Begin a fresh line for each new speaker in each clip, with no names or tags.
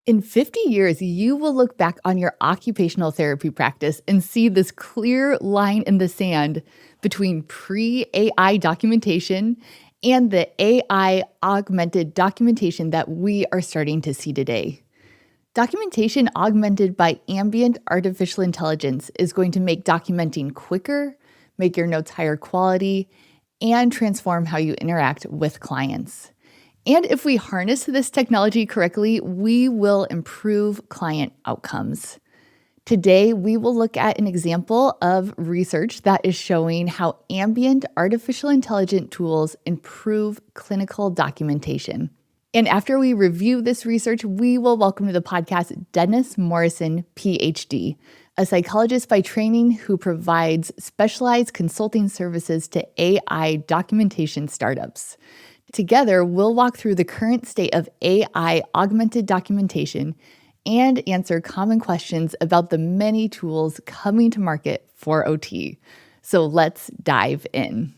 In 50 years, you will look back on your occupational therapy practice and see this clear line in the sand between pre AI documentation and the AI augmented documentation that we are starting to see today. Documentation augmented by ambient artificial intelligence is going to make documenting quicker, make your notes higher quality, and transform how you interact with clients. And if we harness this technology correctly, we will improve client outcomes. Today, we will look at an example of research that is showing how ambient artificial intelligence tools improve clinical documentation. And after we review this research, we will welcome to the podcast Dennis Morrison, PhD, a psychologist by training who provides specialized consulting services to AI documentation startups. Together, we'll walk through the current state of AI-augmented documentation and answer common questions about the many tools coming to market for OT. So let's dive in.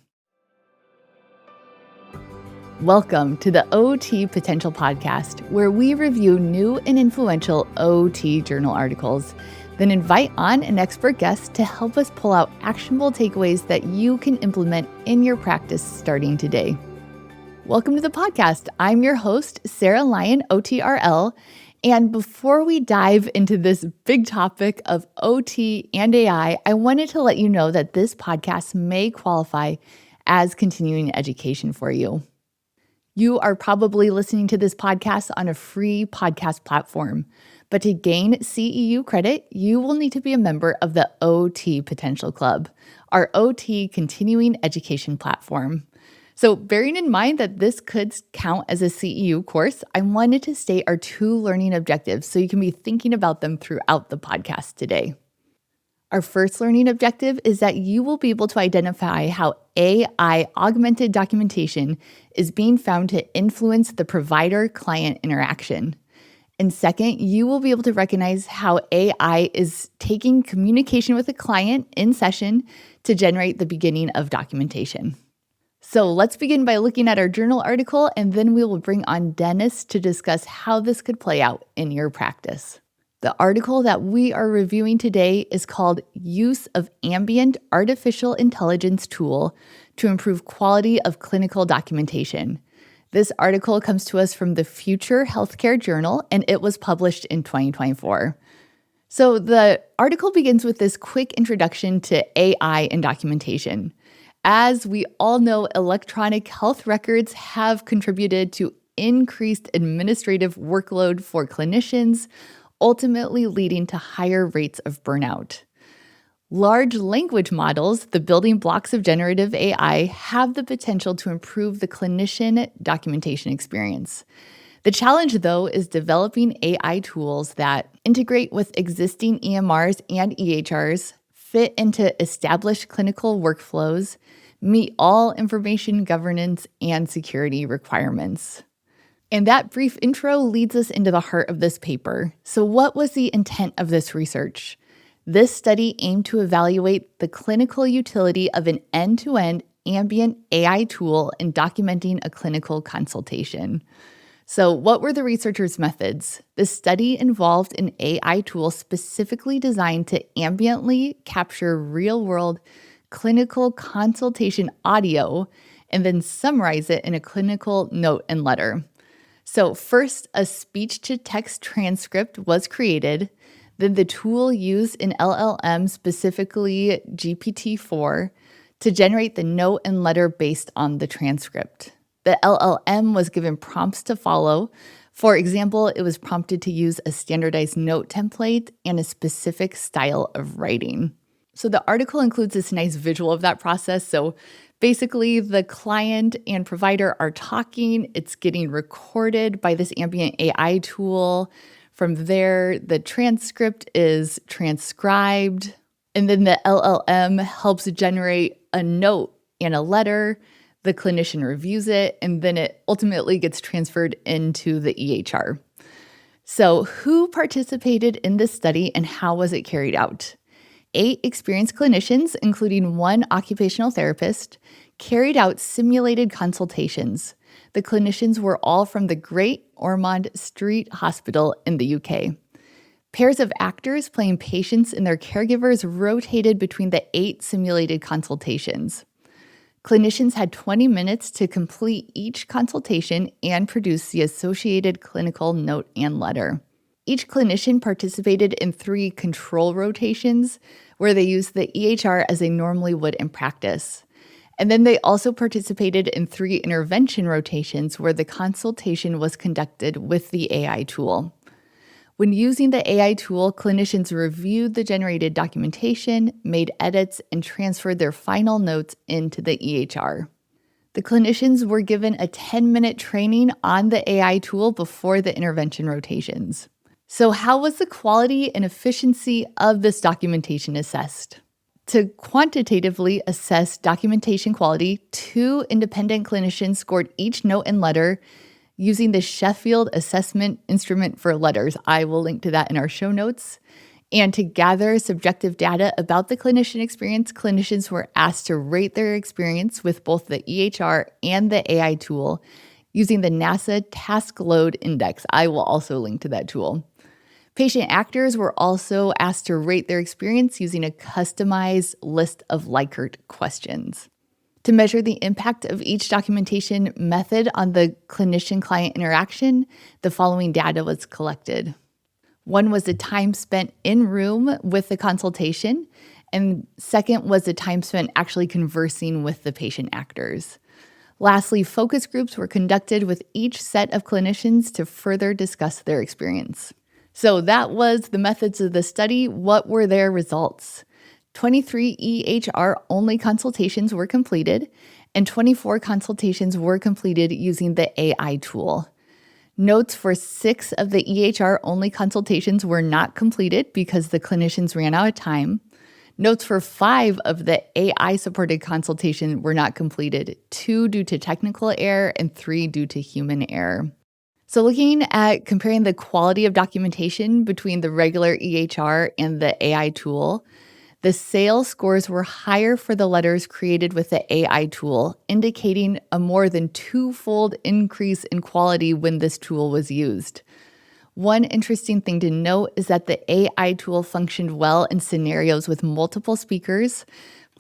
Welcome to the OT Potential Podcast, where we review new and influential OT journal articles, then invite on an expert guest to help us pull out actionable takeaways that you can implement in your practice starting today. Welcome to the podcast. I'm your host, Sarah Lyon, OTRL. And before we dive into this big topic of OT and AI, I wanted to let you know that this podcast may qualify as continuing education for you. You are probably listening to this podcast on a free podcast platform, but to gain CEU credit, you will need to be a member of the OT Potential Club, our OT continuing education platform. So bearing in mind that this could count as a CEU course, I wanted to state our two learning objectives so you can be thinking about them throughout the podcast today. Our first learning objective is that you will be able to identify how AI-augmented documentation is being found to influence the provider-client interaction. And second, you will be able to recognize how AI is taking communication with a client in session to generate the beginning of documentation. So let's begin by looking at our journal article, and then we will bring on Dennis to discuss how this could play out in your practice. The article that we are reviewing today is called Use of Ambient Artificial Intelligence Tool to Improve Quality of Clinical Documentation. This article comes to us from the Future Healthcare Journal, and it was published in 2024. So the article begins with this quick introduction to AI and documentation. As we all know, electronic health records have contributed to increased administrative workload for clinicians, ultimately leading to higher rates of burnout. Large language models, the building blocks of generative AI, have the potential to improve the clinician documentation experience. The challenge, though, is developing AI tools that integrate with existing EMRs and EHRs, fit into established clinical workflows, meet all information governance and security requirements. And that brief intro leads us into the heart of this paper. So what was the intent of this research? This study aimed to evaluate the clinical utility of an end-to-end ambient AI tool in documenting a clinical consultation. So what were the researchers' methods? The study involved an AI tool specifically designed to ambiently capture real-world clinical consultation audio and then summarize it in a clinical note and letter. So first, a speech-to-text transcript was created. Then the tool used an LLM, specifically GPT-4, to generate the note and letter based on the transcript. The LLM was given prompts to follow. For example, it was prompted to use a standardized note template and a specific style of writing. So the article includes this nice visual of that process. So basically, the client and provider are talking. It's getting recorded by this ambient AI tool. From there, the transcript is transcribed. And then the LLM helps generate a note and a letter. The clinician reviews it, and then it ultimately gets transferred into the EHR. So who participated in this study and how was it carried out? 8 experienced clinicians, including 1 occupational therapist, carried out simulated consultations. The clinicians were all from the Great Ormond Street Hospital in the UK. Pairs of actors playing patients and their caregivers rotated between the 8 simulated consultations. Clinicians had 20 minutes to complete each consultation and produce the associated clinical note and letter. Each clinician participated in 3 control rotations where they used the EHR as they normally would in practice. And then they also participated in 3 intervention rotations where the consultation was conducted with the AI tool. When using the AI tool, clinicians reviewed the generated documentation, made edits, and transferred their final notes into the EHR. The clinicians were given a 10-minute training on the AI tool before the intervention rotations. So how was the quality and efficiency of this documentation assessed? To quantitatively assess documentation quality, 2 independent clinicians scored each note and letter using the Sheffield Assessment Instrument for Letters. I will link to that in our show notes. And to gather subjective data about the clinician experience, clinicians were asked to rate their experience with both the EHR and the AI tool using the NASA Task Load Index. I will also link to that tool. Patient actors were also asked to rate their experience using a customized list of Likert questions. To measure the impact of each documentation method on the clinician-client interaction, the following data was collected. One was the time spent in room with the consultation, and second was the time spent actually conversing with the patient actors. Lastly, focus groups were conducted with each set of clinicians to further discuss their experience. So that was the methods of the study. What were their results? 23 EHR-only consultations were completed, and 24 consultations were completed using the AI tool. Notes for 6 of the EHR-only consultations were not completed because the clinicians ran out of time. Notes for 5 of the AI-supported consultation were not completed, 2 due to technical error and 3 due to human error. So looking at comparing the quality of documentation between the regular EHR and the AI tool, the sales scores were higher for the letters created with the AI tool, indicating a more than 2-fold increase in quality when this tool was used. One interesting thing to note is that the AI tool functioned well in scenarios with multiple speakers.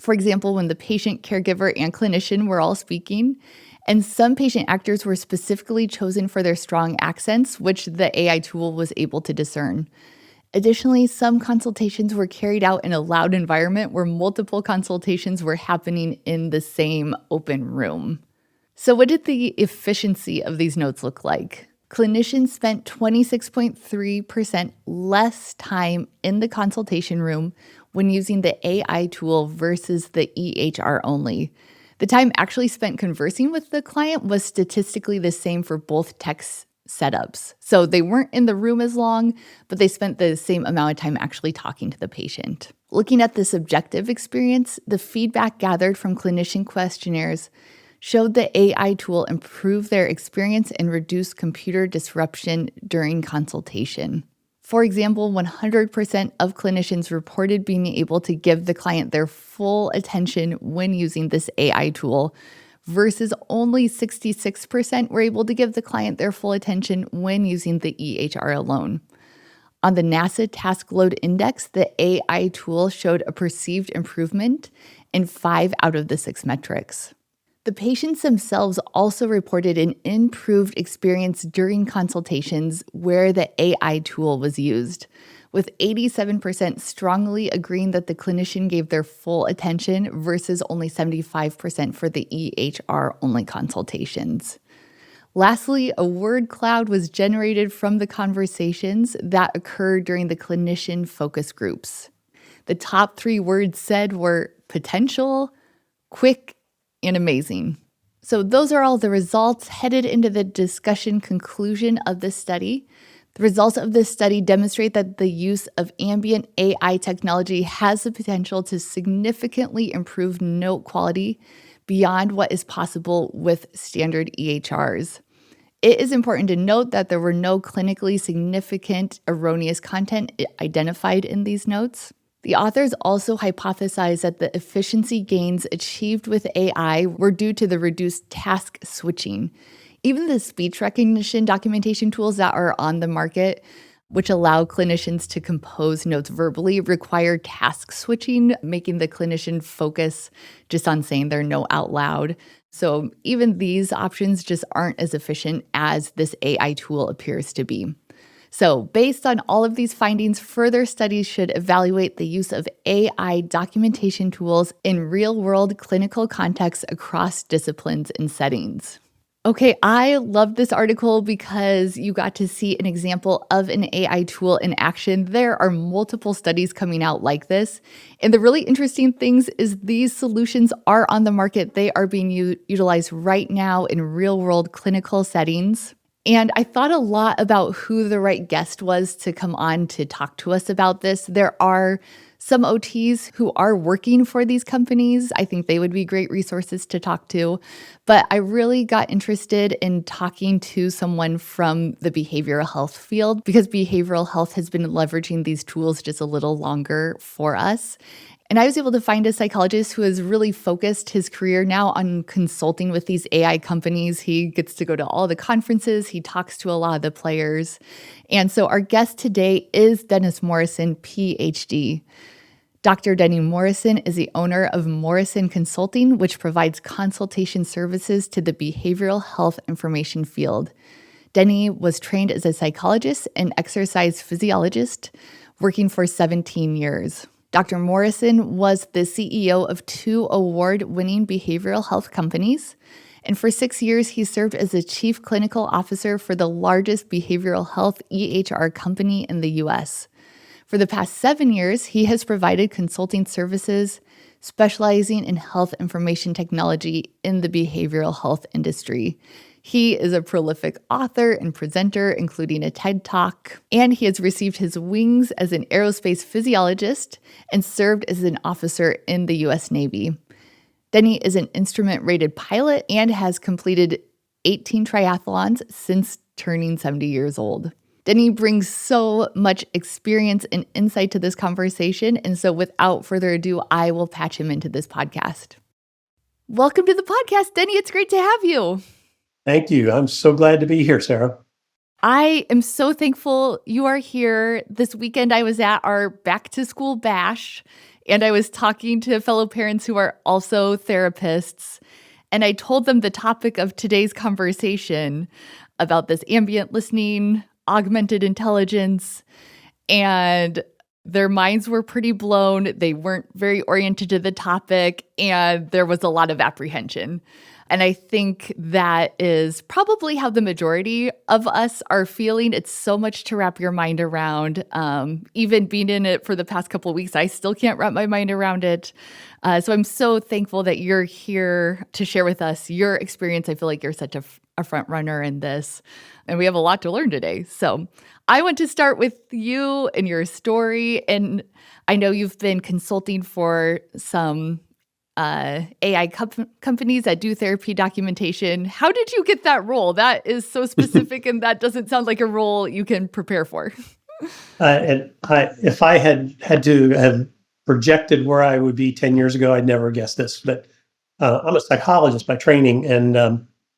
For example, when the patient, caregiver, and clinician were all speaking, and some patient actors were specifically chosen for their strong accents, which the AI tool was able to discern. Additionally, some consultations were carried out in a loud environment where multiple consultations were happening in the same open room. So what did the efficiency of these notes look like? Clinicians spent 26.3% less time in the consultation room when using the AI tool versus the EHR only. The time actually spent conversing with the client was statistically the same for both text setups. So they weren't in the room as long, but they spent the same amount of time actually talking to the patient. Looking at the subjective experience, the feedback gathered from clinician questionnaires showed the AI tool improve their experience and reduce computer disruption during consultation. For example, 100% of clinicians reported being able to give the client their full attention when using this AI tool, versus only 66% were able to give the client their full attention when using the EHR alone. On the NASA Task Load Index, the AI tool showed a perceived improvement in 5 out of the 6 metrics. The patients themselves also reported an improved experience during consultations where the AI tool was used, with 87% strongly agreeing that the clinician gave their full attention versus only 75% for the EHR-only consultations. Lastly, a word cloud was generated from the conversations that occurred during the clinician focus groups. The top 3 words said were potential, quick, and amazing. So those are all the results headed into the discussion conclusion of this study. The results of this study demonstrate that the use of ambient AI technology has the potential to significantly improve note quality beyond what is possible with standard EHRs. It is important to note that there were no clinically significant erroneous content identified in these notes. The authors also hypothesized that the efficiency gains achieved with AI were due to the reduced task switching. Even the speech recognition documentation tools that are on the market, which allow clinicians to compose notes verbally, require task switching, making the clinician focus just on saying their note out loud. So even these options just aren't as efficient as this AI tool appears to be. So, based on all of these findings, further studies should evaluate the use of AI documentation tools in real world clinical contexts across disciplines and settings. Okay, I love this article because you got to see an example of an AI tool in action. There are multiple studies coming out like this. And the really interesting things is these solutions are on the market. They are being utilized right now in real world clinical settings. And I thought a lot about who the right guest was to come on to talk to us about this. There are some OTs who are working for these companies. I think they would be great resources to talk to. But I really got interested in talking to someone from the behavioral health field because behavioral health has been leveraging these tools just a little longer for us. And I was able to find a psychologist who has really focused his career now on consulting with these AI companies. He gets to go to all the conferences, he talks to a lot of the players. And so our guest today is Dennis Morrison, PhD. Dr. Denny Morrison is the owner of Morrison Consulting, which provides consultation services to the behavioral health information field. Denny was trained as a psychologist and exercise physiologist, working for 17 years. Dr. Morrison was the CEO of 2 award-winning behavioral health companies, and for 6 years, he served as the chief clinical officer for the largest behavioral health EHR company in the U.S. For the past 7 years, he has provided consulting services specializing in health information technology in the behavioral health industry. He is a prolific author and presenter, including a TED Talk, and he has received his wings as an aerospace physiologist and served as an officer in the U.S. Navy. Denny is an instrument-rated pilot and has completed 18 triathlons since turning 70 years old. Denny brings so much experience and insight to this conversation, and so without further ado, I will patch him into this podcast. Welcome to the podcast, Denny. It's great to have you.
Thank you. I'm so glad to be here, Sarah.
I am so thankful you are here. This weekend, I was at our back to school bash, and I was talking to fellow parents who are also therapists. And I told them the topic of today's conversation about this ambient listening, augmented intelligence, and their minds were pretty blown. They weren't very oriented to the topic, and there was a lot of apprehension. And I think that is probably how the majority of us are feeling. It's so much to wrap your mind around. Even being in it for the past couple of weeks, I still can't wrap my mind around it. So I'm so thankful that you're here to share with us your experience. I feel like you're such a front runner in this, and we have a lot to learn today. So I want to start with you and your story. And I know you've been consulting for some AI companies that do therapy documentation. How did you get that role? That is so specific, and that doesn't sound like a role you can prepare for.
If I had to have projected where I would be 10 years ago, I'd never guess this. But I'm a psychologist by training,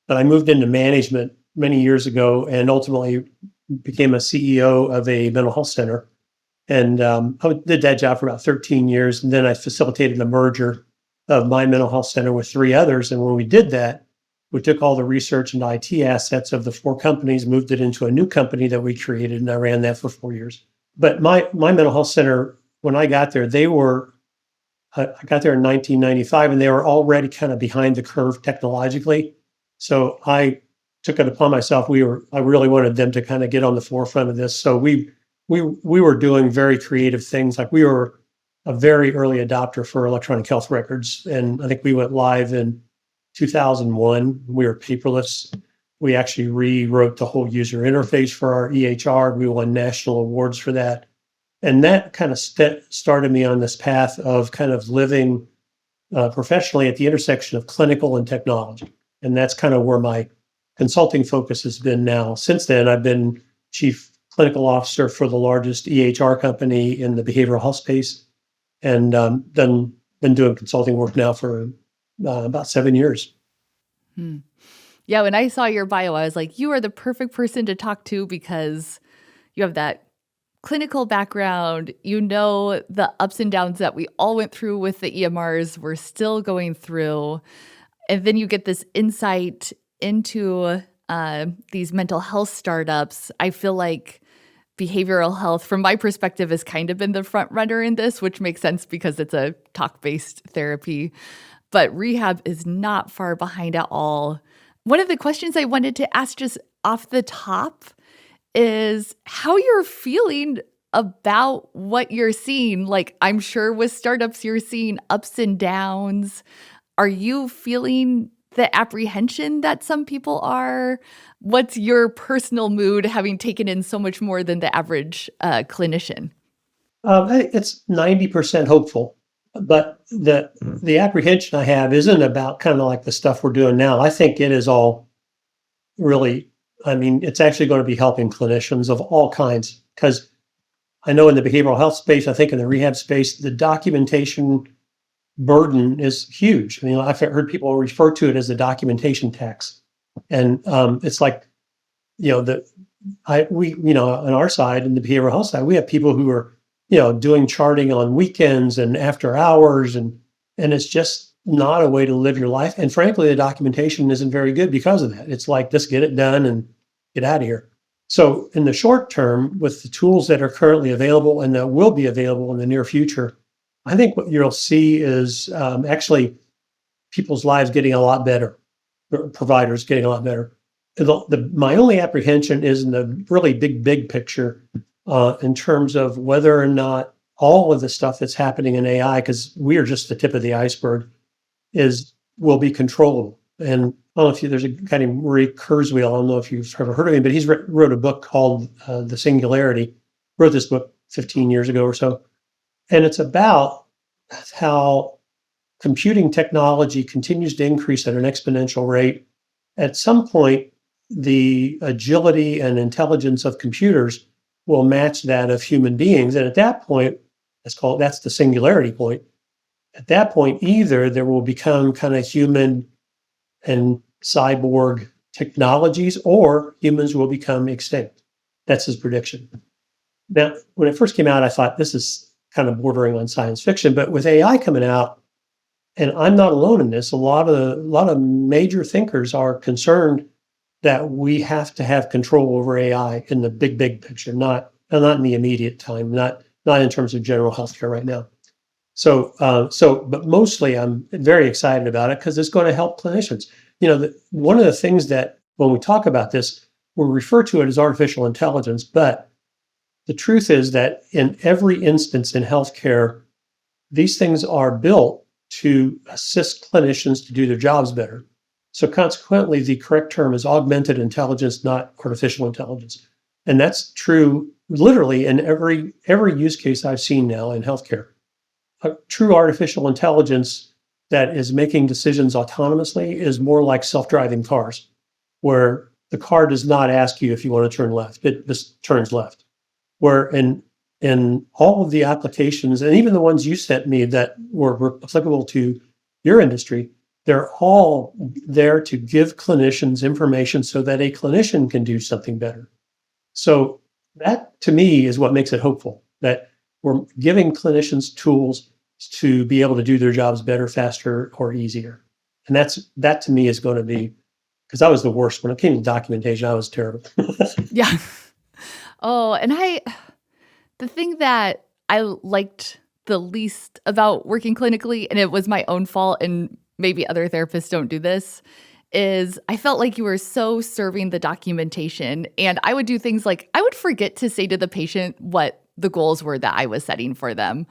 but I moved into management many years ago and ultimately became a CEO of a mental health center. And I did that job for about 13 years, and then I facilitated the merger of my mental health center with 3 others. And when we did that, we took all the research and IT assets of the 4 companies, moved it into a new company that we created, and I ran that for 4 years. But my mental health center, when I got there, I got there in 1995, and they were already kind of behind the curve technologically. So I took it upon myself. I really wanted them to kind of get on the forefront of this. So we were doing very creative things. Like we were a very early adopter for electronic health records. And I think we went live in 2001. We were paperless. We actually rewrote the whole user interface for our EHR. We won national awards for that. And that kind of started me on this path of kind of living professionally at the intersection of clinical and technology. And that's kind of where my consulting focus has been now. Since then, I've been chief clinical officer for the largest EHR company in the behavioral health space, and been doing consulting work now for about 7 years.
Yeah, when I saw your bio, I was like, you are the perfect person to talk to because you have that clinical background. You know the ups and downs that we all went through with the EMRs, we're still going through. And then you get this insight into these mental health startups. I feel like behavioral health, from my perspective, has kind of been the front runner in this, which makes sense because it's a talk-based therapy. But rehab is not far behind at all. One of the questions I wanted to ask just off the top is how you're feeling about what you're seeing. Like, I'm sure with startups, you're seeing ups and downs. Are you feeling the apprehension that some people are? What's your personal mood having taken in so much more than the average clinician?
It's 90% hopeful, but the apprehension I have isn't about kind of like the stuff we're doing now. I think it is all really, I mean, it's actually going to be helping clinicians of all kinds, because I know in the behavioral health space, I think in the rehab space, the documentation burden is huge. I mean, I've heard people refer to it as the documentation tax. And it's like, you know, on our side, in the behavioral health side, we have people who are, doing charting on weekends and after hours, and it's just not a way to live your life. And frankly, the documentation isn't very good because of that. It's like, just get it done and get out of here. So in the short term, with the tools that are currently available and that will be available in the near future, I think what you'll see is actually people's lives getting a lot better, providers getting a lot better. My only apprehension is in the really big picture in terms of whether or not all of the stuff that's happening in AI, because we are just the tip of the iceberg, will be controllable. And I don't know if there's a guy named Marie Kurzweil. I don't know if you've ever heard of him, but he's wrote a book called The Singularity. Wrote this book 15 years ago or so. And it's about how computing technology continues to increase at an exponential rate. At some point, the agility and intelligence of computers will match that of human beings. And at that point, that's the singularity point. At that point, either there will become kind of human and cyborg technologies, or humans will become extinct. That's his prediction. Now, when it first came out, I thought this is kind of bordering on science fiction, but with AI coming out, and I'm not alone in this, a lot of major thinkers are concerned that we have to have control over AI in the big picture, not in the immediate time, not in terms of general healthcare right now. So, but mostly I'm very excited about it because it's going to help clinicians. One of the things that when we talk about this, we refer to it as artificial intelligence, but the truth is that in every instance in healthcare, these things are built to assist clinicians to do their jobs better. So consequently, the correct term is augmented intelligence, not artificial intelligence. And that's true literally in every use case I've seen now in healthcare. A true artificial intelligence that is making decisions autonomously is more like self-driving cars, where the car does not ask you if you want to turn left. It just turns left. Where in all of the applications, and even the ones you sent me that were applicable to your industry, they're all there to give clinicians information so that a clinician can do something better. So that, to me, is what makes it hopeful, that we're giving clinicians tools to be able to do their jobs better, faster, or easier. And that to me is going to be, because I was the worst. When it came to documentation, I was terrible.
Yeah. Oh, and the thing that I liked the least about working clinically, and it was my own fault, and maybe other therapists don't do this, is I felt like you were so serving the documentation. And I would do things like I would forget to say to the patient what the goals were that I was setting for them.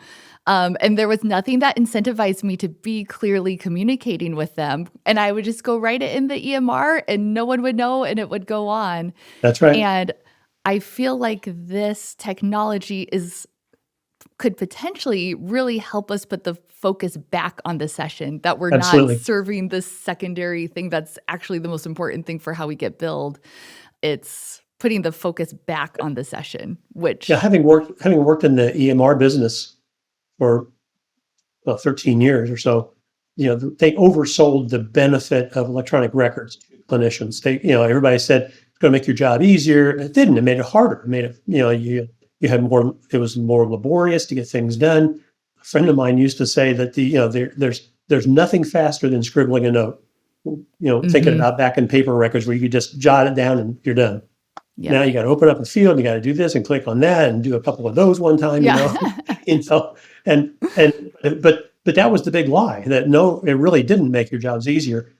And there was nothing that incentivized me to be clearly communicating with them. And I would just go write it in the EMR and no one would know and it would go on.
That's right.
And I feel like this technology could potentially really help us put the focus back on the session, that we're
Absolutely.
not serving this secondary thing that's actually the most important thing for how we get billed. It's putting the focus back on the session, which
having worked in the EMR business for 13 years or so, they oversold the benefit of electronic records to clinicians. Everybody said it's going to make your job easier. It didn't. It made it harder. It made it, you had more. It was more laborious to get things done. A friend of mine used to say that there's nothing faster than scribbling a note. Thinking
Mm-hmm.
about back in paper records where you could just jot it down and you're done.
Yep.
Now you got to open up the field, and you got to do this and click on that and do a couple of those one time,
Yeah.
you know, and but that was the big lie, that no, it really didn't make your jobs easier.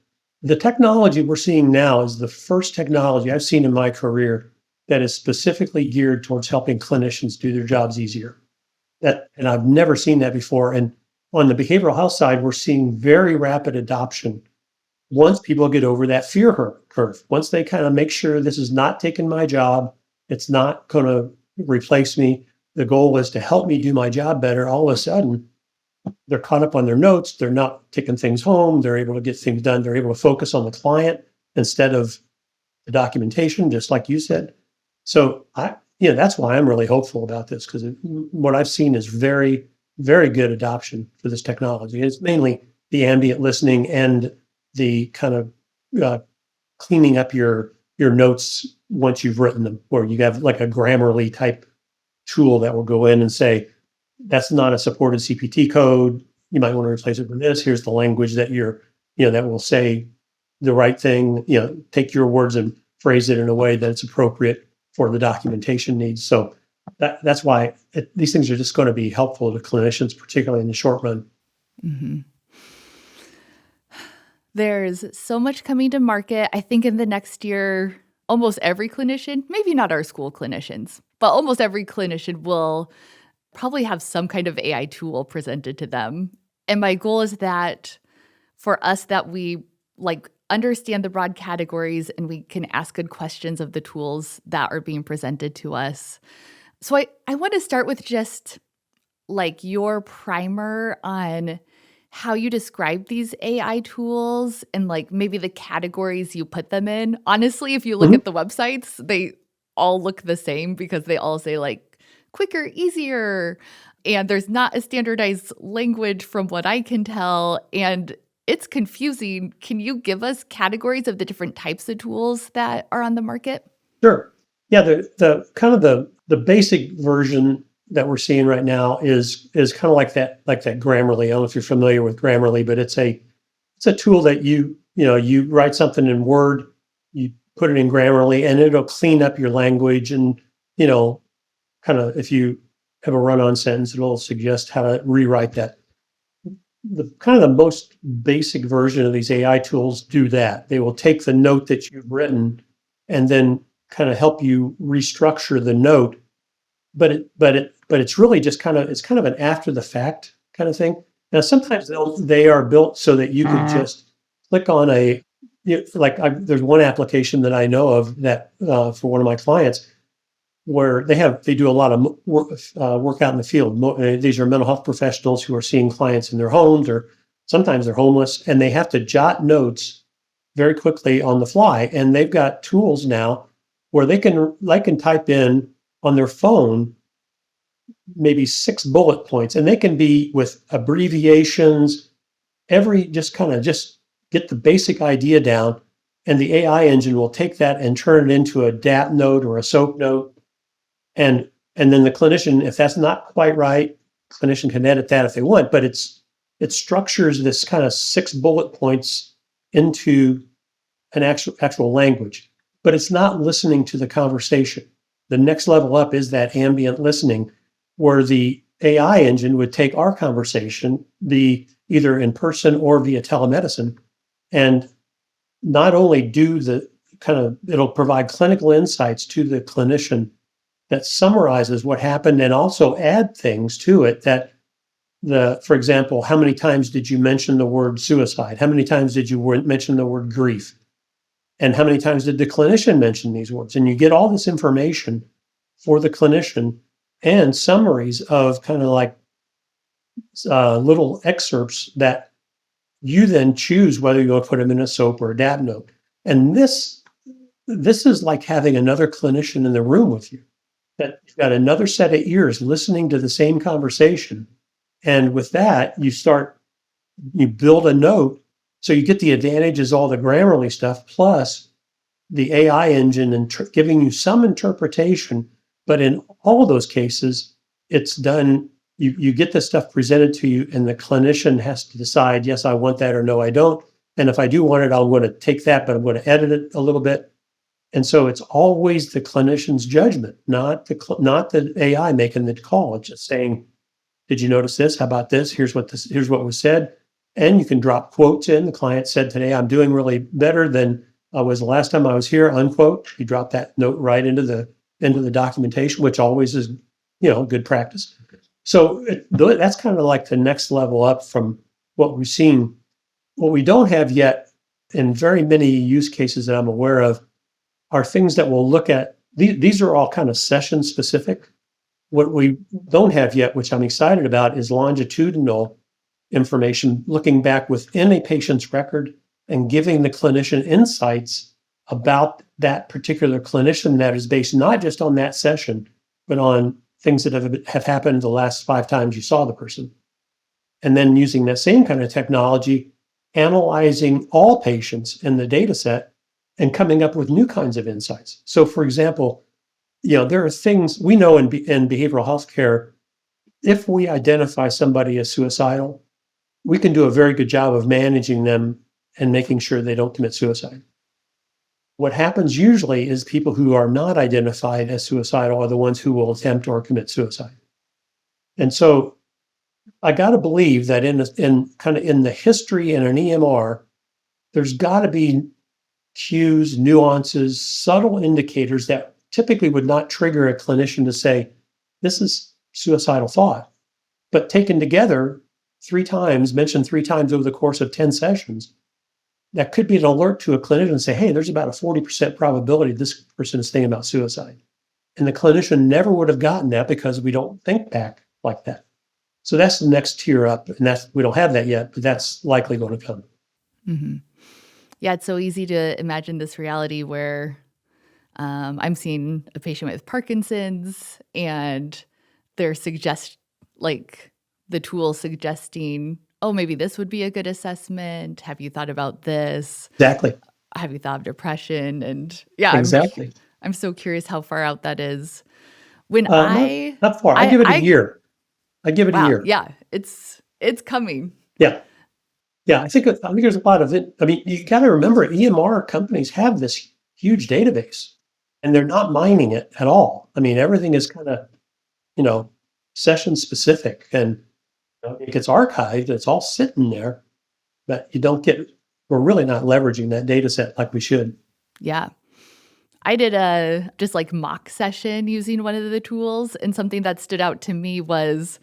The technology we're seeing now is the first technology I've seen in my career that is specifically geared towards helping clinicians do their jobs easier. And I've never seen that before. And on the behavioral health side, we're seeing very rapid adoption once people get over that fear curve, once they kind of make sure this is not taking my job, it's not going to replace me. The goal is to help me do my job better. All of a sudden, they're caught up on their notes. They're not taking things home. They're able to get things done. They're able to focus on the client instead of the documentation, just like you said. So that's why I'm really hopeful about this, because what I've seen is very, very good adoption for this technology. It's mainly the ambient listening and the kind of cleaning up your notes once you've written them, where you have like a Grammarly type tool that will go in and say, that's not a supported CPT code. You might want to replace it with this. Here's the language that that will say the right thing. Take your words and phrase it in a way that it's appropriate for the documentation needs. So that's why these things are just going to be helpful to clinicians, particularly in the short run.
Mm-hmm. There's so much coming to market. I think in the next year, almost every clinician, maybe not our school clinicians, but almost every clinician will probably have some kind of AI tool presented to them. And my goal is that for us, that we understand the broad categories and we can ask good questions of the tools that are being presented to us. So I want to start with just your primer on how you describe these AI tools and maybe the categories you put them in. Honestly, if you look at the websites, they all look the same because they all say quicker, easier, and there's not a standardized language from what I can tell, and it's confusing. Can you give us categories of the different types of tools that are on the market?
Sure. Yeah, the kind of the basic version that we're seeing right now is kind of like that Grammarly. I don't know if you're familiar with Grammarly, but it's a tool that you write something in Word, you put it in Grammarly, and it'll clean up your language, and kind of, if you have a run-on sentence, it'll suggest how to rewrite that. The kind of the most basic version of these AI tools do that. They will take the note that you've written and then kind of help you restructure the note. But it's really just it's kind of an after the fact kind of thing. Now, sometimes they are built so that you could just click on there's one application that I know of that for one of my clients, where they do a lot of work out in the field. These are mental health professionals who are seeing clients in their homes, or sometimes they're homeless, and they have to jot notes very quickly on the fly. And they've got tools now where they can type in on their phone maybe 6 bullet points, and they can be with abbreviations, just get the basic idea down, and the AI engine will take that and turn it into a DAP note or a SOAP note. And then the clinician, if that's not quite right, clinician can edit that if they want, but it structures this kind of 6 bullet points into an actual language, but it's not listening to the conversation. The next level up is that ambient listening, where the AI engine would take our conversation, be either in person or via telemedicine, and not only do it'll provide clinical insights to the clinician that summarizes what happened, and also add things to it that for example, how many times did you mention the word suicide? How many times did you mention the word grief? And how many times did the clinician mention these words? And you get all this information for the clinician and summaries of kind of little excerpts that you then choose whether you want to put them in a SOAP or a DAB note. And this is like having another clinician in the room with you, that you've got another set of ears listening to the same conversation. And with that, you build a note So you get the advantages, all the Grammarly stuff, plus the AI engine and giving you some interpretation. But in all those cases, it's done. You get the stuff presented to you, and the clinician has to decide, yes, I want that, or no, I don't. And if I do want it, I'm going to take that, but I'm going to edit it a little bit. And so it's always the clinician's judgment, not the AI making the call. It's just saying, did you notice this? How about this? Here's what was said. And you can drop quotes in. The client said today, I'm doing really better than I was the last time I was here, unquote. You drop that note right into the documentation, which always is, good practice. So that's kind of like the next level up from what we've seen. What we don't have yet in very many use cases that I'm aware of are things that we'll look at. These are all kind of session specific. What we don't have yet, which I'm excited about, is longitudinal information, looking back within a patient's record and giving the clinician insights about that particular clinician that is based not just on that session, but on things that have happened the last 5 times you saw the person. And then using that same kind of technology, analyzing all patients in the data set and coming up with new kinds of insights. So for example, there are things we know in behavioral health care. If we identify somebody as suicidal, we can do a very good job of managing them and making sure they don't commit suicide. What happens usually is people who are not identified as suicidal are the ones who will attempt or commit suicide. And so I got to believe that in the history in an EMR, there's got to be cues, nuances, subtle indicators that typically would not trigger a clinician to say, this is suicidal thought. But taken together mentioned 3 times over the course of 10 sessions, that could be an alert to a clinician and say, hey, there's about a 40% probability this person is thinking about suicide. And the clinician never would have gotten that because we don't think back like that. So that's the next tier up. And we don't have that yet, but that's likely going to come.
Mm-hmm. Yeah, it's so easy to imagine this reality where I'm seeing a patient with Parkinson's and they're the tool suggesting, oh, maybe this would be a good assessment. Have you thought about this?
Exactly.
Have you thought of depression? And yeah,
exactly.
I'm so curious how far out that is. When
not far. I give it a year. I give it a year.
Yeah, it's coming.
Yeah. Yeah, I think there's a lot of it. I mean, you got to remember, EMR companies have this huge database, and they're not mining it at all. I mean, everything is kind of, session specific, and it gets archived. It's all sitting there, but we're really not leveraging that data set like we should.
Yeah. I did a just mock session using one of the tools, and something that stood out to me was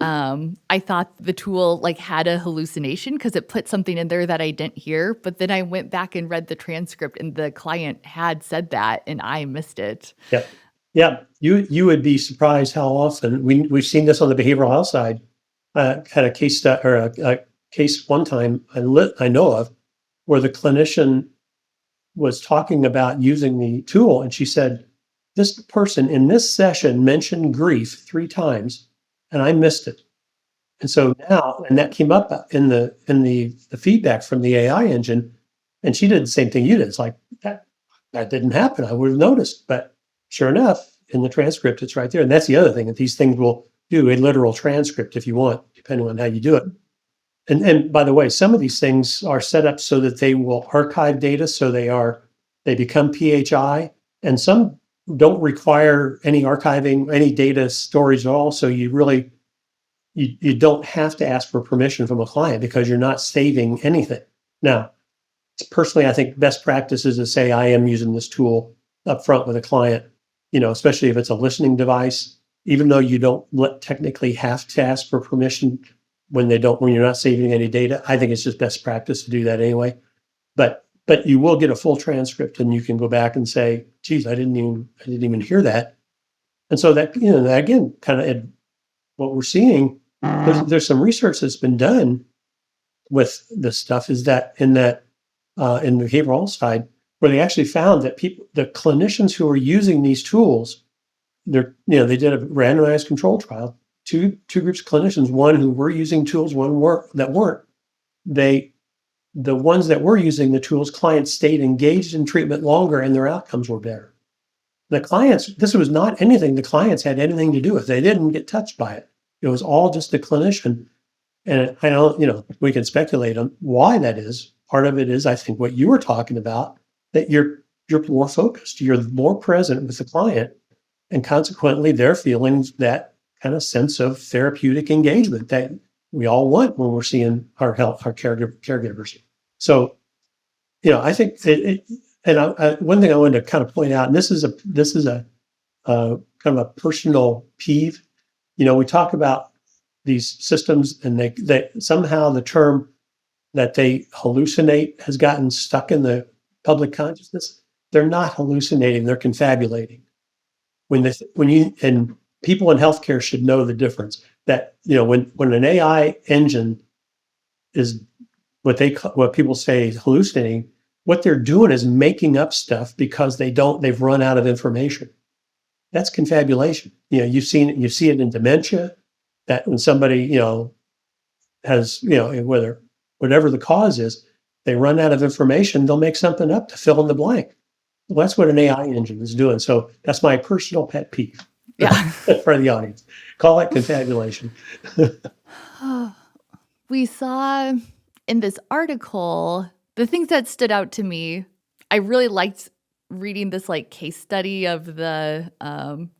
I thought the tool had a hallucination because it put something in there that I didn't hear. But then I went back and read the transcript, and the client had said that, and I missed it.
Yeah, yeah. You would be surprised how often we've seen this on the behavioral health side. Had a case a case one time I know of where the clinician was talking about using the tool, and she said, "This person in this session mentioned grief 3 times." And I missed it. And so now, and that came up in the feedback from the AI engine, and she did the same thing you did. It's like, that didn't happen. I would have noticed. But sure enough, in the transcript, it's right there. And that's the other thing, that these things will do a literal transcript if you want, depending on how you do it. And by the way, some of these things are set up so that they will archive data, so they become PHI, and some don't require any archiving, any data storage at all. So you really, you don't have to ask for permission from a client because you're not saving anything. Now, personally, I think best practice is to say, I am using this tool up front with a client, especially if it's a listening device, even though you don't technically have to ask for permission when you're not saving any data. I think it's just best practice to do that anyway. But you will get a full transcript, and you can go back and say, geez, I didn't even hear that. And so that, that again, kind of what we're seeing, there's some research that's been done with this stuff, is that in the behavioral health side, where they actually found that the clinicians who are using these tools, they did a randomized control trial, two groups of clinicians, one who were using tools, one that weren't. They the ones that were using the tools, clients stayed engaged in treatment longer and their outcomes were better. The clients, this was not anything the clients had anything to do with. They didn't get touched by it. It was all just the clinician. And I know, we can speculate on why that is. Part of it is, I think, what you were talking about, that you're more focused, you're more present with the client, and consequently, they're feeling that kind of sense of therapeutic engagement that we all want when we're seeing our caregivers. So, I think one thing I wanted to kind of point out, and this is a kind of a personal peeve. We talk about these systems, and they somehow the term that they hallucinate has gotten stuck in the public consciousness. They're not hallucinating; they're confabulating. And people in healthcare should know the difference. That when an AI engine is what people say hallucinating, what they're doing is making up stuff because they've run out of information. That's confabulation. You see it in dementia, that when somebody, has, whatever the cause is, they run out of information, they'll make something up to fill in the blank. Well, that's what an AI engine is doing. So that's my personal pet peeve.
Yeah.
For the audience. Call it confabulation.
We saw in this article, the things that stood out to me, I really liked reading this case study of the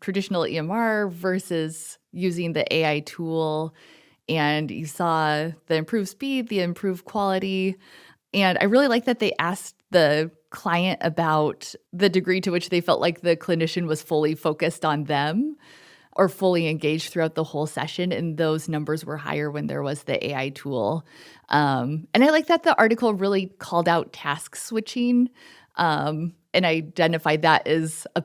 traditional EMR versus using the AI tool. And you saw the improved speed, the improved quality. And I really like that they asked the client about the degree to which they felt like the clinician was fully focused on them or fully engaged throughout the whole session. And those numbers were higher when there was the AI tool. And I like that the article really called out task switching and identified that as a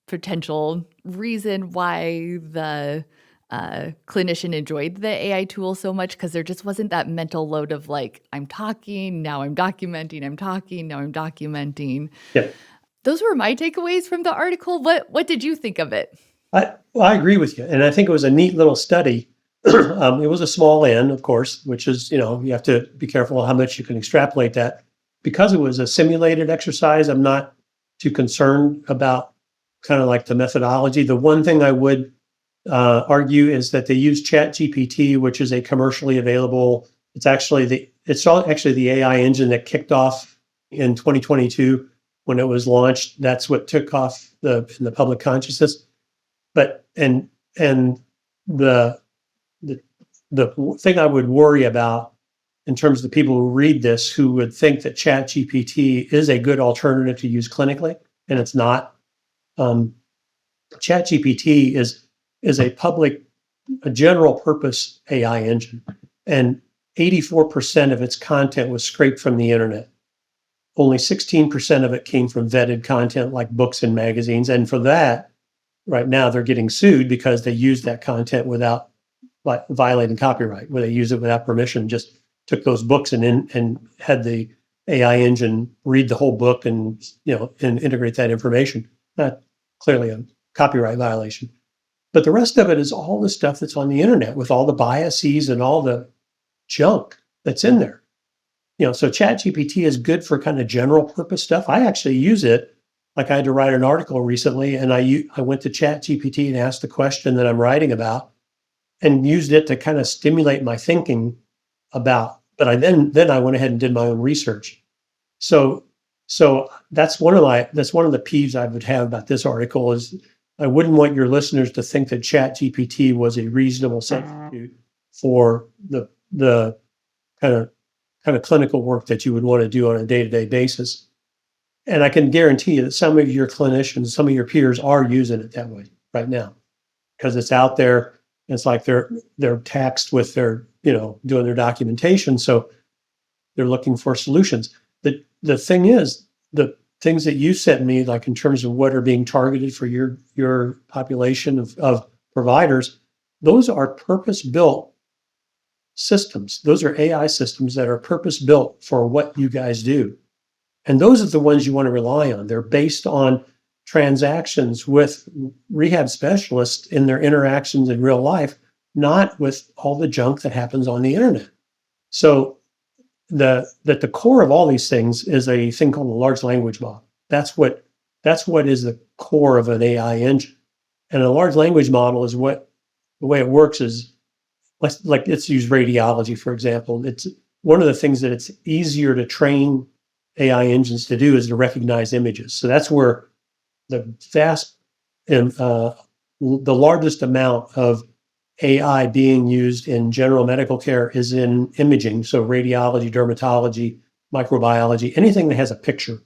potential reason why the clinician enjoyed the AI tool so much, because there just wasn't that mental load of I'm talking, now I'm documenting, I'm talking, now I'm documenting.
Yeah.
Those were my takeaways from the article. What did you think of it?
I agree with you. And I think it was a neat little study. It was a small N, of course, which is, you have to be careful how much you can extrapolate that. Because it was a simulated exercise, I'm not too concerned about kind of the methodology. The one thing I would argue is that they use ChatGPT, which is a commercially available. It's actually the AI engine that kicked off in 2022 when it was launched. That's what took off in the public consciousness. But and the thing I would worry about in terms of the people who read this, who would think that ChatGPT is a good alternative to use clinically, and it's not. ChatGPT is a general purpose AI engine, and 84% of its content was scraped from the internet. Only 16% of it came from vetted content like books and magazines, and for that, right now they're getting sued because they used that content without violating copyright, where they use it without permission, just took those books and had the AI engine read the whole book and integrate that information. Not clearly a copyright violation. But the rest of it is all the stuff that's on the internet with all the biases and all the junk that's in there. So ChatGPT is good for kind of general purpose stuff. I actually use it. I had to write an article recently, and I went to ChatGPT and asked the question that I'm writing about, and used it to kind of stimulate my thinking about. But I then I went ahead and did my own research. So that's one of the peeves I would have about this article is I wouldn't want your listeners to think that ChatGPT was a reasonable substitute for the kind of clinical work that you would want to do on a day-to-day basis. And I can guarantee you that some of your clinicians, some of your peers are using it that way right now because it's out there. It's they're taxed with their, doing their documentation. So they're looking for solutions. The thing is, the things that you sent me, in terms of what are being targeted for your population of providers, those are purpose-built systems. Those are AI systems that are purpose-built for what you guys do. And those are the ones you want to rely on. They're based on transactions with rehab specialists in their interactions in real life, not with all the junk that happens on the internet. So that the core of all these things is a thing called a large language model. That's what is the core of an AI engine. And a large language model is what the way it works is let's use radiology, for example. It's one of the things that it's easier to train AI engines to do is to recognize images. So that's where the vast and the largest amount of AI being used in general medical care is in imaging. So radiology, dermatology, microbiology, anything that has a picture.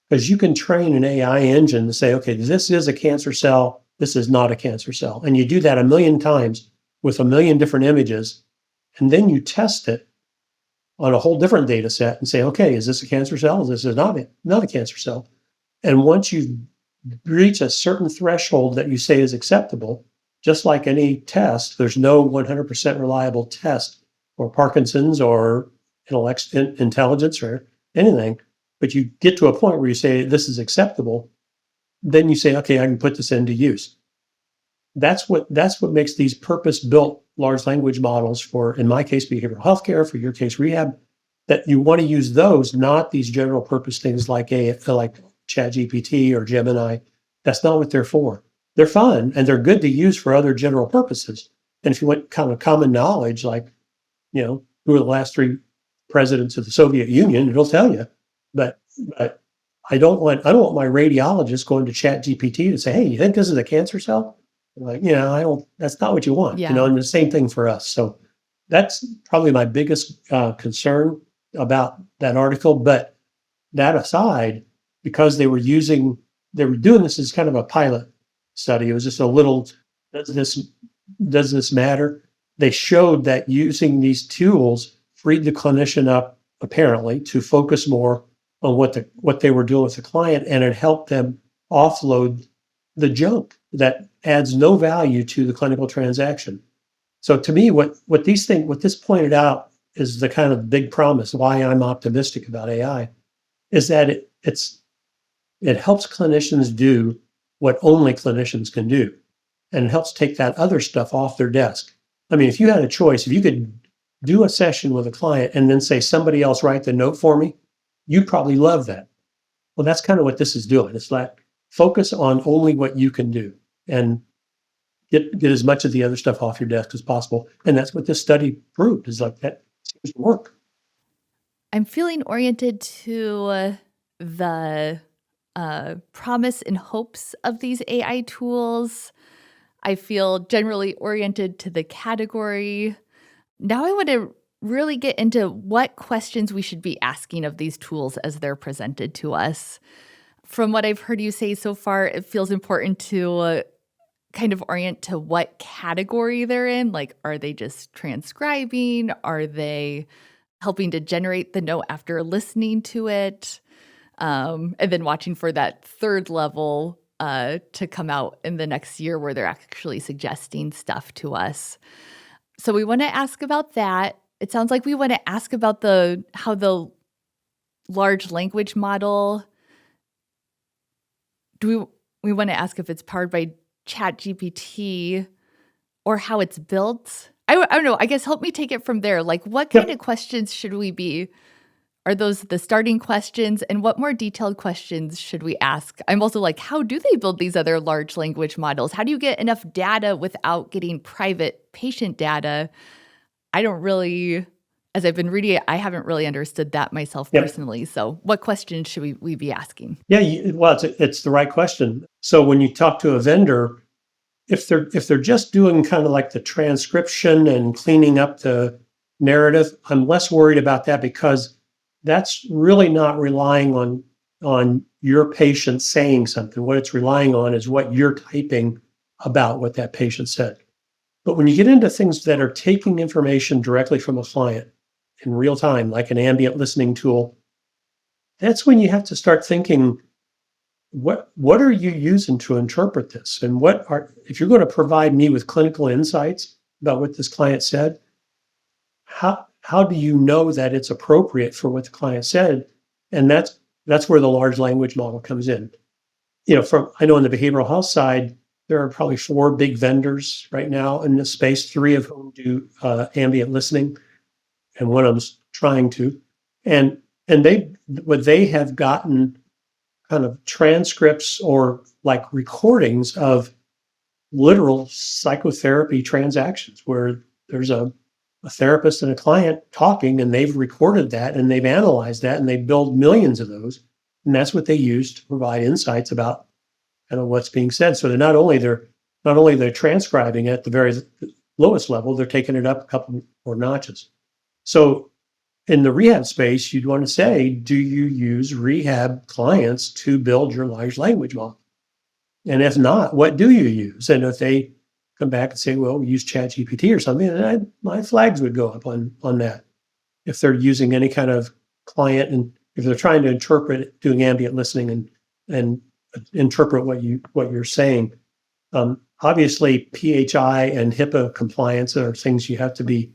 Because you can train an AI engine to say, okay, this is a cancer cell, this is not a cancer cell. And you do that a million times with a million different images. And then you test it on a whole different data set and say, okay, is this a cancer cell? Is this not a cancer cell? And once you reach a certain threshold that you say is acceptable, just like any test, there's no 100% reliable test for Parkinson's or intelligence or anything. But you get to a point where you say this is acceptable, then you say, okay, I can put this into use. That's what makes these purpose-built large language models for, in my case, behavioral healthcare, for your case, rehab, that you want to use those, not these general purpose things like ChatGPT or Gemini. That's not what they're for. They're fun and they're good to use for other general purposes. And if you want kind of common knowledge, like, who are the last three presidents of the Soviet Union, it'll tell you. But I don't want my radiologist going to ChatGPT to say, hey, you think this is a cancer cell? I'm like, that's not what you want,
Yeah.
and the same thing for us. So that's probably my biggest concern about that article. But that aside, because they were doing this as kind of a pilot study. It was just a little, does this matter? They showed that using these tools freed the clinician up, apparently, to focus more on what they were doing with the client, and it helped them offload the junk that adds no value to the clinical transaction. So to me, what this pointed out is the kind of big promise, why I'm optimistic about AI, is that it helps clinicians do what only clinicians can do, and it helps take that other stuff off their desk. I mean, if you had a choice, if you could do a session with a client and then say, somebody else write the note for me, you'd probably love that. Well, that's kind of what this is doing. It's like focus on only what you can do and get as much of the other stuff off your desk as possible. And that's what this study proved, is like that seems to work.
I'm feeling oriented to the promise and hopes of these AI tools. I feel generally oriented to the category. Now I want to really get into what questions we should be asking of these tools as they're presented to us. From what I've heard you say so far, it feels important to kind of orient to what category they're in. Like, are they just transcribing? Are they helping to generate the note after listening to it? And then watching for that third level to come out in the next year where they're actually suggesting stuff to us. So we want to ask about that. It sounds like we want to ask about how the large language model, we want to ask if it's powered by ChatGPT or how it's built. I don't know. I guess help me take it from there. Like, what kind of questions should we be? Are those the starting questions? And what more detailed questions should we ask? I'm also like, how do they build these other large language models? How do you get enough data without getting private patient data? I don't really, as I've been reading it, I haven't really understood that myself personally. So what questions should we be asking?
Yeah, well, it's the right question. So when you talk to a vendor, if they're just doing kind of like the transcription and cleaning up the narrative, I'm less worried about that, because that's really not relying on your patient saying something. What it's relying on is what you're typing about what that patient said. But when you get into things that are taking information directly from a client in real time, like an ambient listening tool, that's when you have to start thinking, what are you using to interpret this? And if you're going to provide me with clinical insights about what this client said, how do you know that it's appropriate for what the client said? And that's where the large language model comes in. I know on the behavioral health side, there are probably 4 big vendors right now in this space, 3 of whom do ambient listening, and one of them's trying to. And they have gotten kind of transcripts or like recordings of literal psychotherapy transactions where there's a therapist and a client talking, and they've recorded that and they've analyzed that and they build millions of those. And that's what they use to provide insights about kind of what's being said. So they're transcribing at the very lowest level, they're taking it up a couple more notches. So in the rehab space, you'd want to say, do you use rehab clients to build your large language model? And if not, what do you use? And if they come back and say, well, we use ChatGPT or something, then my flags would go up on that. If they're using any kind of client, and if they're trying to interpret, doing ambient listening and interpret what you're saying, obviously PHI and HIPAA compliance are things you have to be,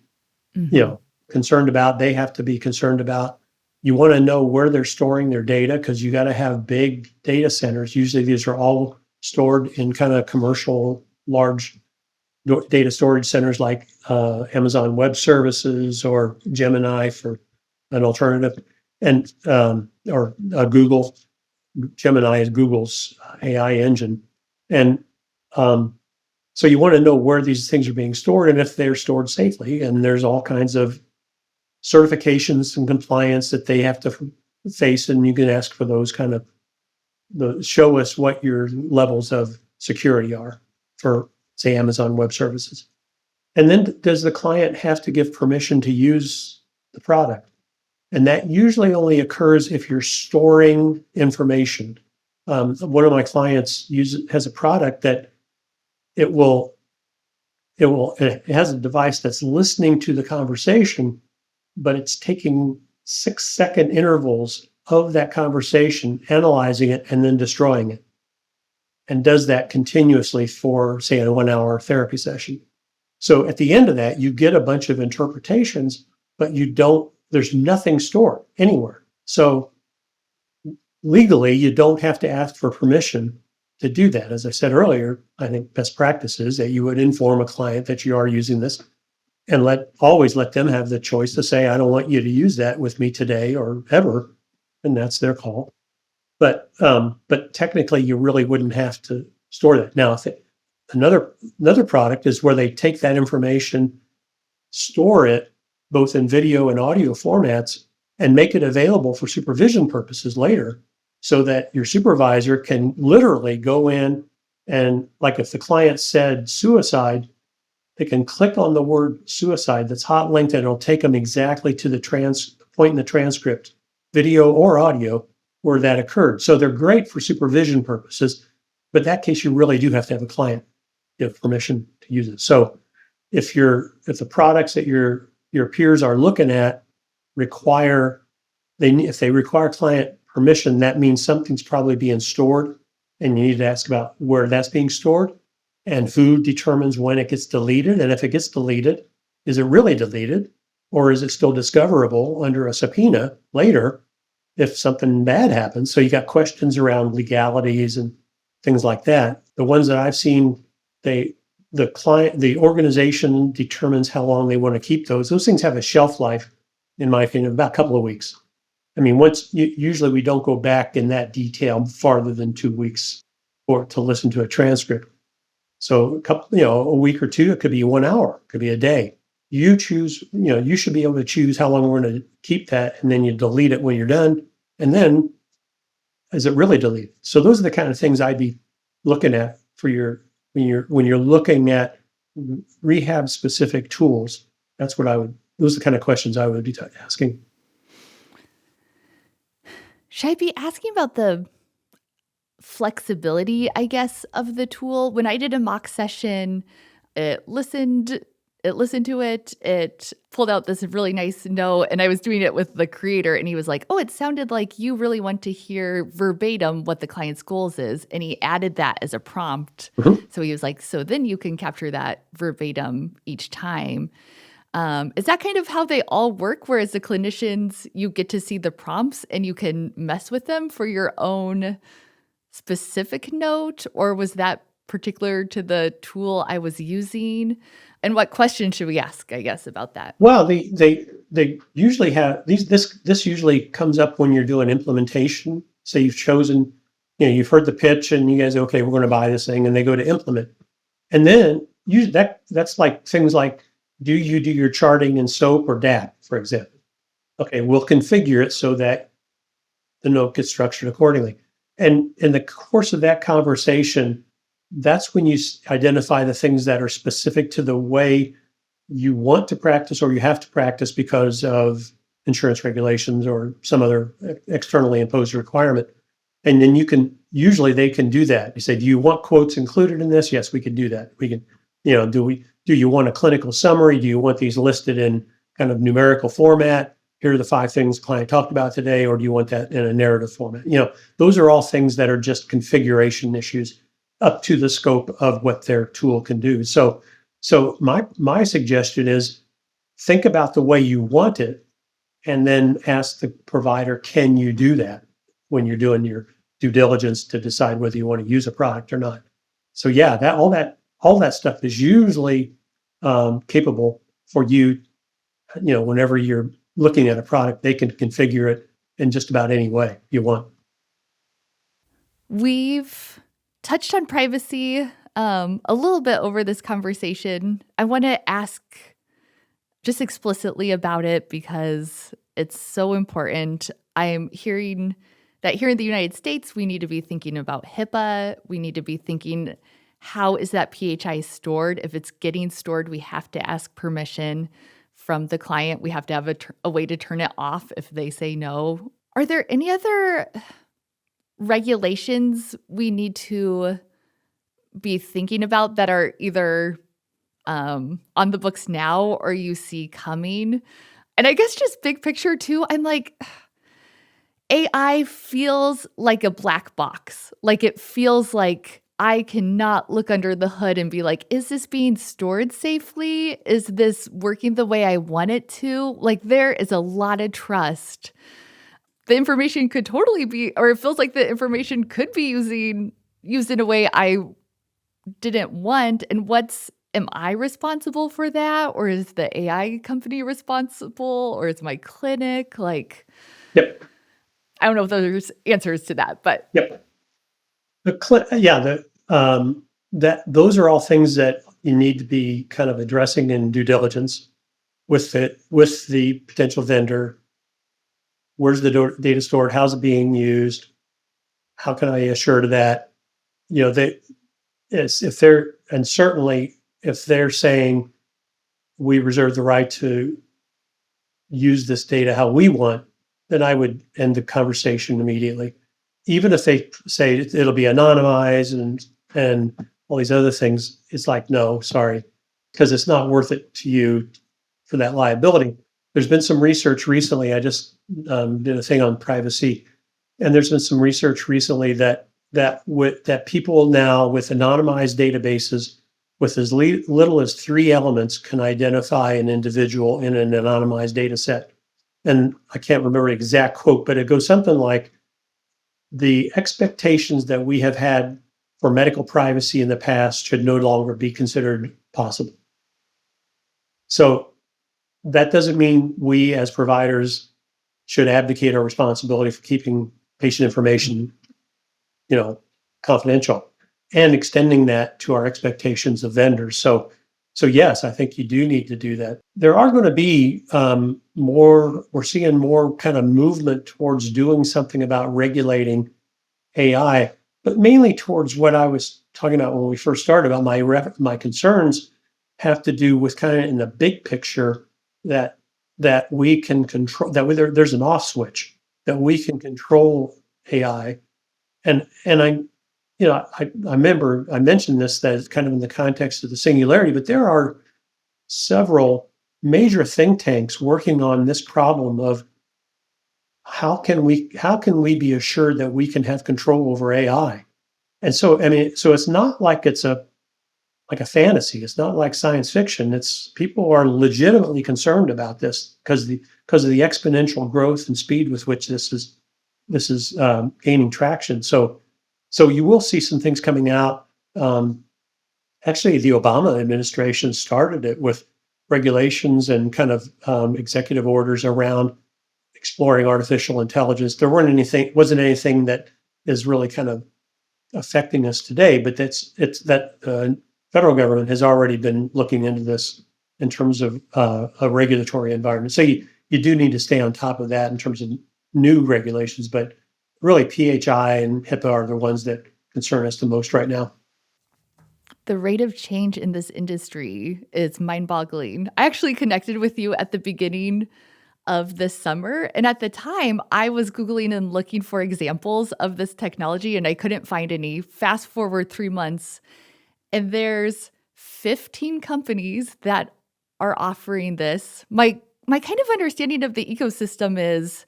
concerned about. They have to be concerned about. You want to know where they're storing their data, because you got to have big data centers. Usually these are all stored in kind of commercial large data storage centers like Amazon Web Services or Gemini for an alternative, and or Google. Gemini is Google's AI engine, and so you want to know where these things are being stored and if they're stored safely. And there's all kinds of certifications and compliance that they have to face, and you can ask for those kind of show us what your levels of security are for, say, Amazon Web Services. And then does the client have to give permission to use the product? And that usually only occurs if you're storing information. One of my clients has a product that it has a device that's listening to the conversation, but it's taking 6-second intervals of that conversation, analyzing it, and then destroying it. And does that continuously for, say, a 1-hour therapy session. So at the end of that, you get a bunch of interpretations, but there's nothing stored anywhere. So legally, you don't have to ask for permission to do that. As I said earlier, I think best practice is that you would inform a client that you are using this, and always let them have the choice to say, I don't want you to use that with me today or ever. And that's their call. But technically, you really wouldn't have to store that. Now, if another product is where they take that information, store it both in video and audio formats, and make it available for supervision purposes later, so that your supervisor can literally go in and, like, if the client said suicide, they can click on the word suicide that's hot linked, and it'll take them exactly to the point in the transcript, video or audio, where that occurred. So they're great for supervision purposes, but in that case, you really do have to have a client give permission to use it. So if the products that your peers are looking at if they require client permission, that means something's probably being stored, and you need to ask about where that's being stored, and who determines when it gets deleted. And if it gets deleted, is it really deleted, or is it still discoverable under a subpoena later if something bad happens? So you got questions around legalities and things like that. The ones that I've seen, the organization determines how long they want to keep those. Those things have a shelf life, in my opinion, of about a couple of weeks. I mean, usually we don't go back in that detail farther than 2 weeks or to listen to a transcript. So a week or two, it could be 1 hour, it could be a day. You choose, you should be able to choose how long we're going to keep that, and then you delete it when you're done. And then, is it really deleted? So those are the kind of things I'd be looking at for when you're looking at rehab specific tools. Those are the kind of questions I would be asking.
Should I be asking about the flexibility, I guess, of the tool? When I did a mock session, it listened to it, it pulled out this really nice note, and I was doing it with the creator, and he was like, oh, it sounded like you really want to hear verbatim what the client's goals is. And he added that as a prompt.
Mm-hmm.
So he was like, so then you can capture that verbatim each time. Is that kind of how they all work? Whereas the clinicians, you get to see the prompts and you can mess with them for your own specific note? Or was that particular to the tool I was using? And what questions should we ask, I guess, about that?
Well, they usually have these. This usually comes up when you're doing implementation. Say you've chosen, you've heard the pitch, and you guys, okay, we're going to buy this thing, and they go to implement, and then that's like things like, do you do your charting in SOAP or DAP, for example? Okay, we'll configure it so that the note gets structured accordingly. And in the course of that conversation, that's when you identify the things that are specific to the way you want to practice or you have to practice because of insurance regulations or some other externally imposed requirement. And then usually they can do that. You say, do you want quotes included in this? Yes, we can do that. We can, do you want a clinical summary? Do you want these listed in kind of numerical format? Here are the 5 things the client talked about today, or do you want that in a narrative format? Those are all things that are just configuration issues up to the scope of what their tool can do. So my suggestion is think about the way you want it and then ask the provider, can you do that when you're doing your due diligence to decide whether you want to use a product or not? So yeah, all that stuff is usually capable for you. Whenever you're looking at a product, they can configure it in just about any way you want.
We've touched on privacy a little bit over this conversation. I want to ask just explicitly about it because it's so important. I'm hearing that here in the United States, we need to be thinking about HIPAA. We need to be thinking, how is that PHI stored? If it's getting stored, we have to ask permission from the client. We have to have a way to turn it off if they say no. Are there any other regulations we need to be thinking about that are either on the books now or you see coming? And I guess just big picture too, I'm like, AI feels like a black box. Like it feels like I cannot look under the hood and be like, is this being stored safely? Is this working the way I want it to? Like there is a lot of trust. The information could totally be, or it feels like the information could be used in a way I didn't want. And am I responsible for that? Or is the AI company responsible? Or is my clinic? Like,
Yep.
I don't know if there's answers to that, but
Yep. Those are all things that you need to be kind of addressing in due diligence with the potential vendor. Where's the data stored? How's it being used? How can I assure to that? Certainly if they're saying we reserve the right to use this data how we want, then I would end the conversation immediately. Even if they say it'll be anonymized and all these other things, it's like, no, sorry, because it's not worth it to you for that liability. There's been some research recently. I just did a thing on privacy, and there's been some research recently that people now with anonymized databases with as little as 3 elements can identify an individual in an anonymized data set. And I can't remember the exact quote, but it goes something like, the expectations that we have had for medical privacy in the past should no longer be considered possible. So that doesn't mean we as providers should abdicate our responsibility for keeping patient information, confidential and extending that to our expectations of vendors. So yes, I think you do need to do that. There are going to be we're seeing more kind of movement towards doing something about regulating AI, but mainly towards what I was talking about when we first started about my concerns have to do with kind of in the big picture that we can control, there's an off switch that we can control AI. And I remember I mentioned this, that it's kind of in the context of the singularity, but there are several major think tanks working on this problem of how can we be assured that we can have control over AI? And so, so it's not like it's like a fantasy. It's not like science fiction. It's people are legitimately concerned about this because of the exponential growth and speed with which this is gaining traction. So you will see some things coming out. Actually, the Obama administration started it with regulations and kind of executive orders around exploring artificial intelligence. There wasn't anything that is really kind of affecting us today, but it's that federal government has already been looking into this in terms of a regulatory environment. So you do need to stay on top of that in terms of new regulations, but really PHI and HIPAA are the ones that concern us the most right now.
The rate of change in this industry is mind-boggling. I actually connected with you at the beginning of this summer, and at the time, I was Googling and looking for examples of this technology, and I couldn't find any. Fast forward 3 months, and there's 15 companies that are offering this. My kind of understanding of the ecosystem is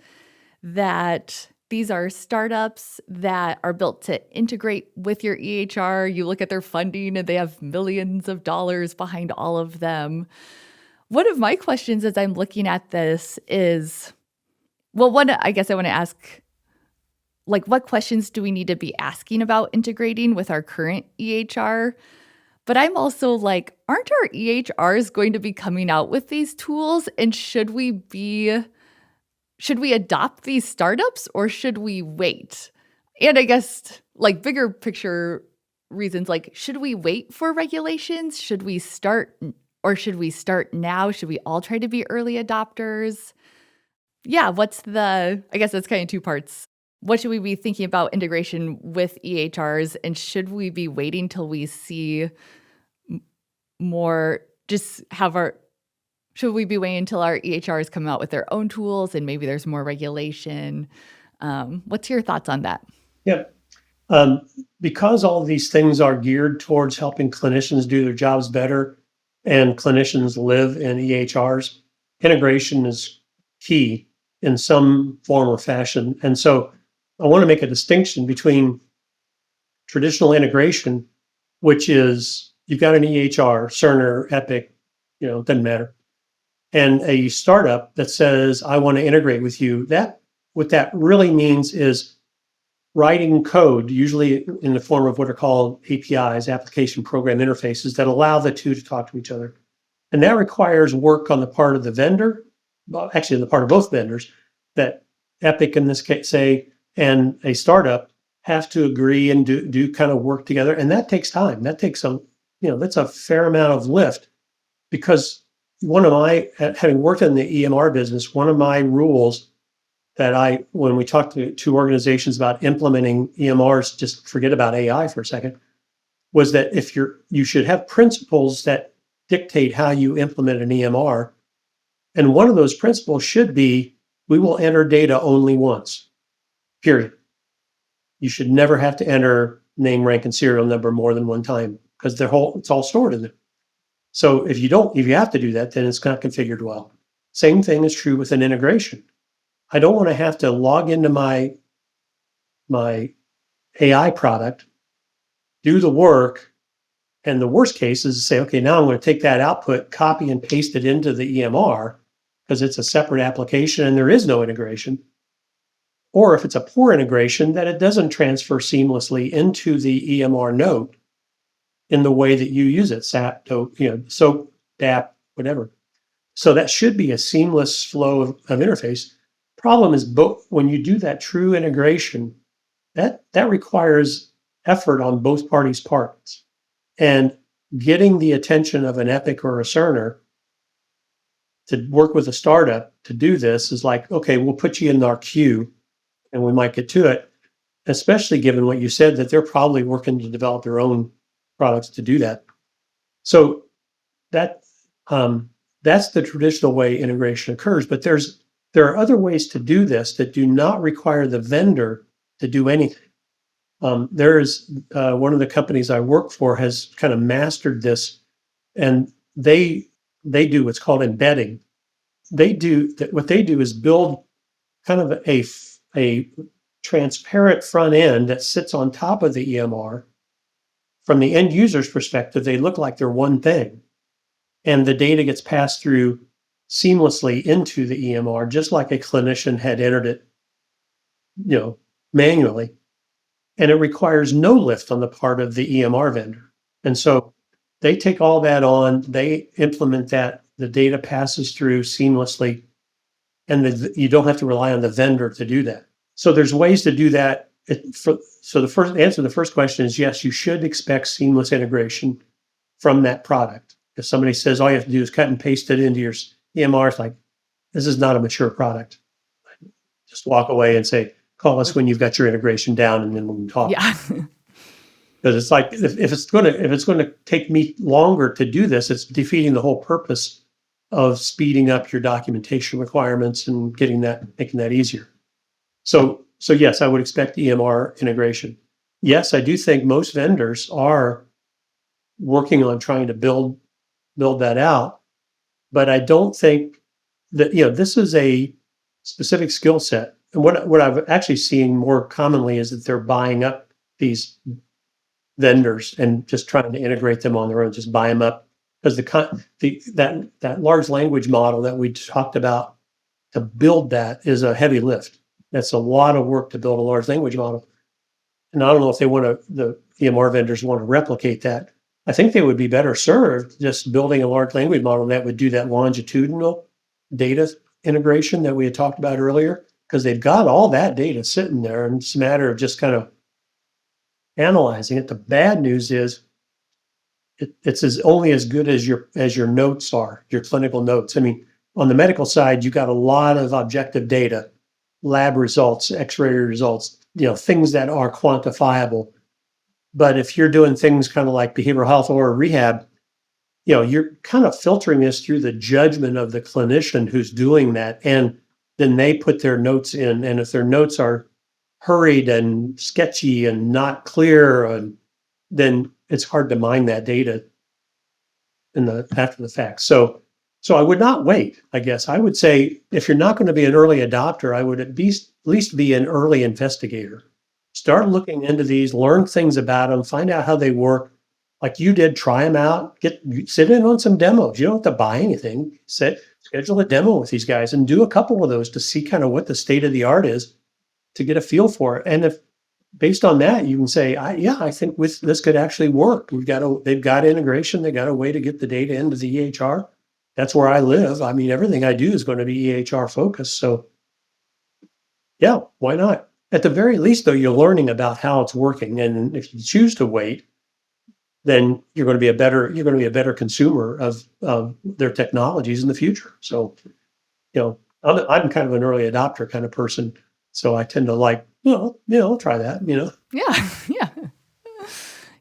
that these are startups that are built to integrate with your EHR. You look at their funding and they have millions of dollars behind all of them. One of my questions as I'm looking at this is, well, one, I guess I want to ask, like, what questions do we need to be asking about integrating with our current EHR? But I'm also like, aren't our EHRs going to be coming out with these tools? And should we adopt these startups or should we wait? And I guess like bigger picture reasons, like, should we wait for regulations? Should we start now? Should we all try to be early adopters? Yeah, I guess that's kind of two parts. What should we be thinking about integration with EHRs? And should we be waiting till we see more, should we be waiting until our EHRs come out with their own tools and maybe there's more regulation? What's your thoughts on that?
Yeah. Because all of these things are geared towards helping clinicians do their jobs better and clinicians live in EHRs, integration is key in some form or fashion. And so I want to make a distinction between traditional integration, which is you've got an EHR, Cerner, Epic, doesn't matter, and a startup that says, I want to integrate with you. What that really means is writing code, usually in the form of what are called APIs, application program interfaces, that allow the two to talk to each other. And that requires work on the part of the vendor, well, actually on the part of both vendors, that Epic in this case, say, and a startup have to agree and do kind of work together. And that takes time. That takes that's a fair amount of lift, because having worked in the EMR business, one of my rules that when we talk to organizations about implementing EMRs, just forget about AI for a second, was that you should have principles that dictate how you implement an EMR. And one of those principles should be, we will enter data only once, period. You should never have to enter name, rank, and serial number more than one time, because it's all stored in there. So if you have to do that, then it's not configured well. Same thing is true with an integration. I don't want to have to log into my AI product, do the work, and the worst case is to say, okay, now I'm going to take that output, copy and paste it into the EMR, because it's a separate application and there is no integration. Or if it's a poor integration, that it doesn't transfer seamlessly into the EMR node in the way that you use it, SAP, SOAP, DAP, whatever. So that should be a seamless flow of interface. Problem is, when you do that true integration, that requires effort on both parties' parts. And getting the attention of an Epic or a Cerner to work with a startup to do this is like, okay, we'll put you in our queue and we might get to it, especially given what you said, that they're probably working to develop their own products to do that. So that's the traditional way integration occurs. But there are other ways to do this that do not require the vendor to do anything. There is one of the companies I work for has kind of mastered this, and they do what's called embedding. What they do is build kind of a transparent front end that sits on top of the EMR. From the end user's perspective, they look like they're one thing, and the data gets passed through seamlessly into the EMR, just like a clinician had entered it, manually. And it requires no lift on the part of the EMR vendor. And so they take all that on, they implement that, the data passes through seamlessly, and you don't have to rely on the vendor to do that. So there's ways to do that. So the first answer to the first question is yes, you should expect seamless integration from that product. If somebody says all you have to do is cut and paste it into your EMR, it's like, this is not a mature product. Just walk away and say, call us when you've got your integration down, and then we can talk.
Yeah.
Because it's like if it's going to take me longer to do this, it's defeating the whole purpose of speeding up your documentation requirements and making that easier. So yes, I would expect EMR integration. Yes, I do think most vendors are working on trying to build that out, but I don't think that this is a specific skill set. And what I've actually seen more commonly is that they're buying up these vendors and just trying to integrate them on their own, just buy them up, because that large language model that we talked about, to build that is a heavy lift. That's a lot of work to build a large language model. And I don't know if the EMR vendors want to replicate that. I think they would be better served just building a large language model that would do that longitudinal data integration that we had talked about earlier, because they've got all that data sitting there, and it's a matter of just kind of analyzing it. The bad news is it's only as good as your notes are, your clinical notes. I mean, on the medical side, you got a lot of objective data, lab results, X-ray results, things that are quantifiable. But if you're doing things kind of like behavioral health or rehab, you're kind of filtering this through the judgment of the clinician who's doing that. And then they put their notes in. And if their notes are hurried and sketchy and not clear, then it's hard to mine that data after the fact. So I would not wait, I guess. I would say if you're not going to be an early adopter, I would at least be an early investigator. Start looking into these, learn things about them, find out how they work. Like you did, try them out, sit in on some demos. You don't have to buy anything. Schedule a demo with these guys and do a couple of those to see kind of what the state of the art is, to get a feel for it. And if based on that, you can say, I think this could actually work. They've got integration. They got a way to get the data into the EHR. That's where I live. I mean, everything I do is going to be EHR focused. So yeah, why not? At the very least, though, you're learning about how it's working. And if you choose to wait, then you're going to be a better consumer of their technologies in the future. So, I'm kind of an early adopter kind of person. So I tend to like, I'll try that,
Yeah. Yeah.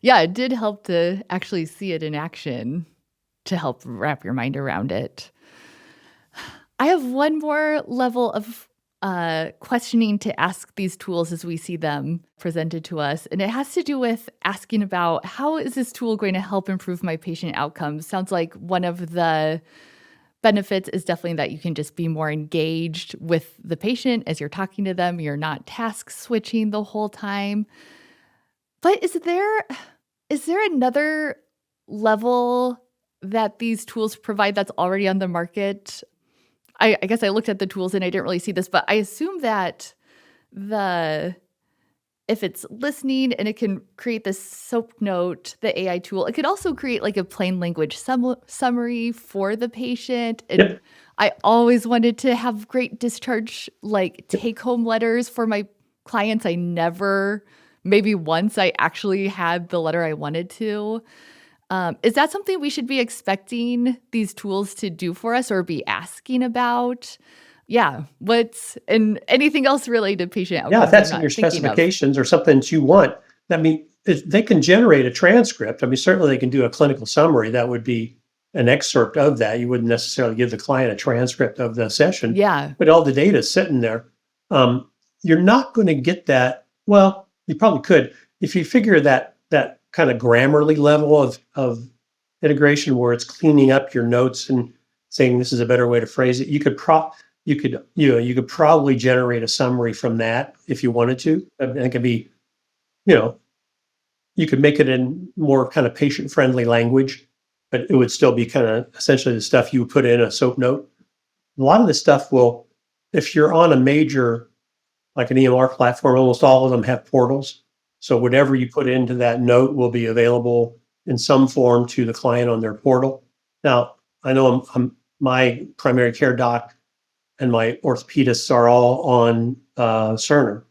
Yeah. It did help to actually see it in action to help wrap your mind around it. I have one more level of questioning to ask these tools as we see them presented to us. And it has to do with asking about, how is this tool going to help improve my patient outcomes? Sounds like one of the benefits is definitely that you can just be more engaged with the patient as you're talking to them. You're not task switching the whole time. But is there another level that these tools provide that's already on the market? I guess I looked at the tools and I didn't really see this, but I assume that if it's listening and it can create this SOAP note, the AI tool, it could also create like a plain language summary for the patient. And
Yep.
I always wanted to have great discharge, like take home letters for my clients. Maybe once I actually had the letter I wanted to. Is that something we should be expecting these tools to do for us or be asking about? Yeah. And anything else related to patient outcomes?
Yeah, if that's
I'm
in
not
your
thinking of.
specifications or something that you want, I mean, they can generate a transcript. I mean, certainly they can do a clinical summary. That would be an excerpt of that. You wouldn't necessarily give the client a transcript of the session,
Yeah.
but all the data is sitting there. You're not going to get that. Well, you probably could if you figure that kind of Grammarly level of integration where it's cleaning up your notes and saying this is a better way to phrase it. You could probably generate a summary from that if you wanted to. And it could be, you could make it in more kind of patient-friendly language, but it would still be kind of essentially the stuff you would put in a SOAP note. A lot of the stuff if you're on a major, like an EMR platform, almost all of them have portals. So whatever you put into that note will be available in some form to the client on their portal. Now, I know my primary care doc and my orthopedists are all on Cerner.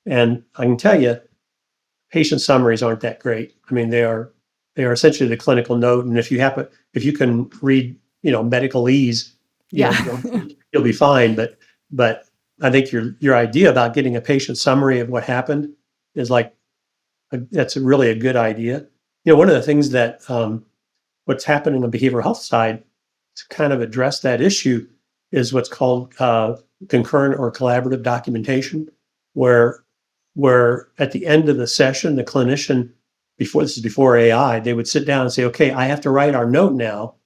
And I can tell you, patient summaries aren't that great. I mean, they are essentially the clinical note. And if you can read, medicalese,
Yeah.
you'll be fine. But I think your idea about getting a patient summary of what happened is that's really a good idea. One of the things that what's happening on the behavioral health side to kind of address that issue is what's called concurrent or collaborative documentation, where at the end of the session, the clinician, before AI, they would sit down and say, okay, I have to write our note now.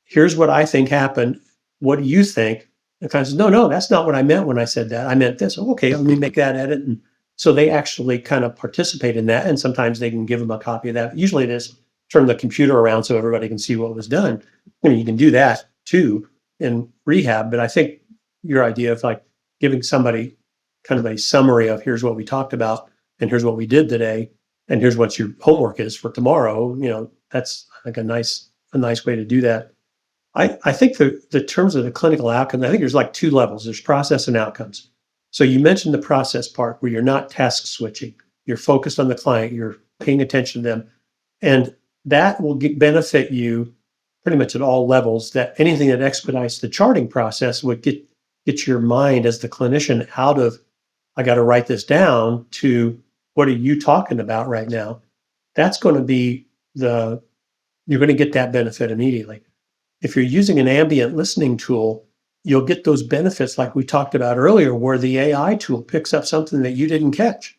Here's what I think happened. What do you think? The client says, no, that's not what I meant when I said that. I meant this. Oh, okay, let me make that edit. And so they actually kind of participate in that. And sometimes they can give them a copy of that. Usually it is turn the computer around so everybody can see what was done. I mean, you can do that too in rehab, but I think your idea of giving somebody kind of a summary of here's what we talked about and here's what we did today and here's what your homework is for tomorrow, that's like a nice way to do that. I think the terms of the clinical outcomes, I think there's two levels. There's process and outcomes. So you mentioned the process part where you're not task switching. You're focused on the client. You're paying attention to them. And that will benefit you pretty much at all levels. That anything that expedites the charting process would get your mind as the clinician out of, I got to write this down, to what are you talking about right now? That's going to be you're going to get that benefit immediately. If you're using an ambient listening tool, you'll get those benefits like we talked about earlier, where the AI tool picks up something that you didn't catch.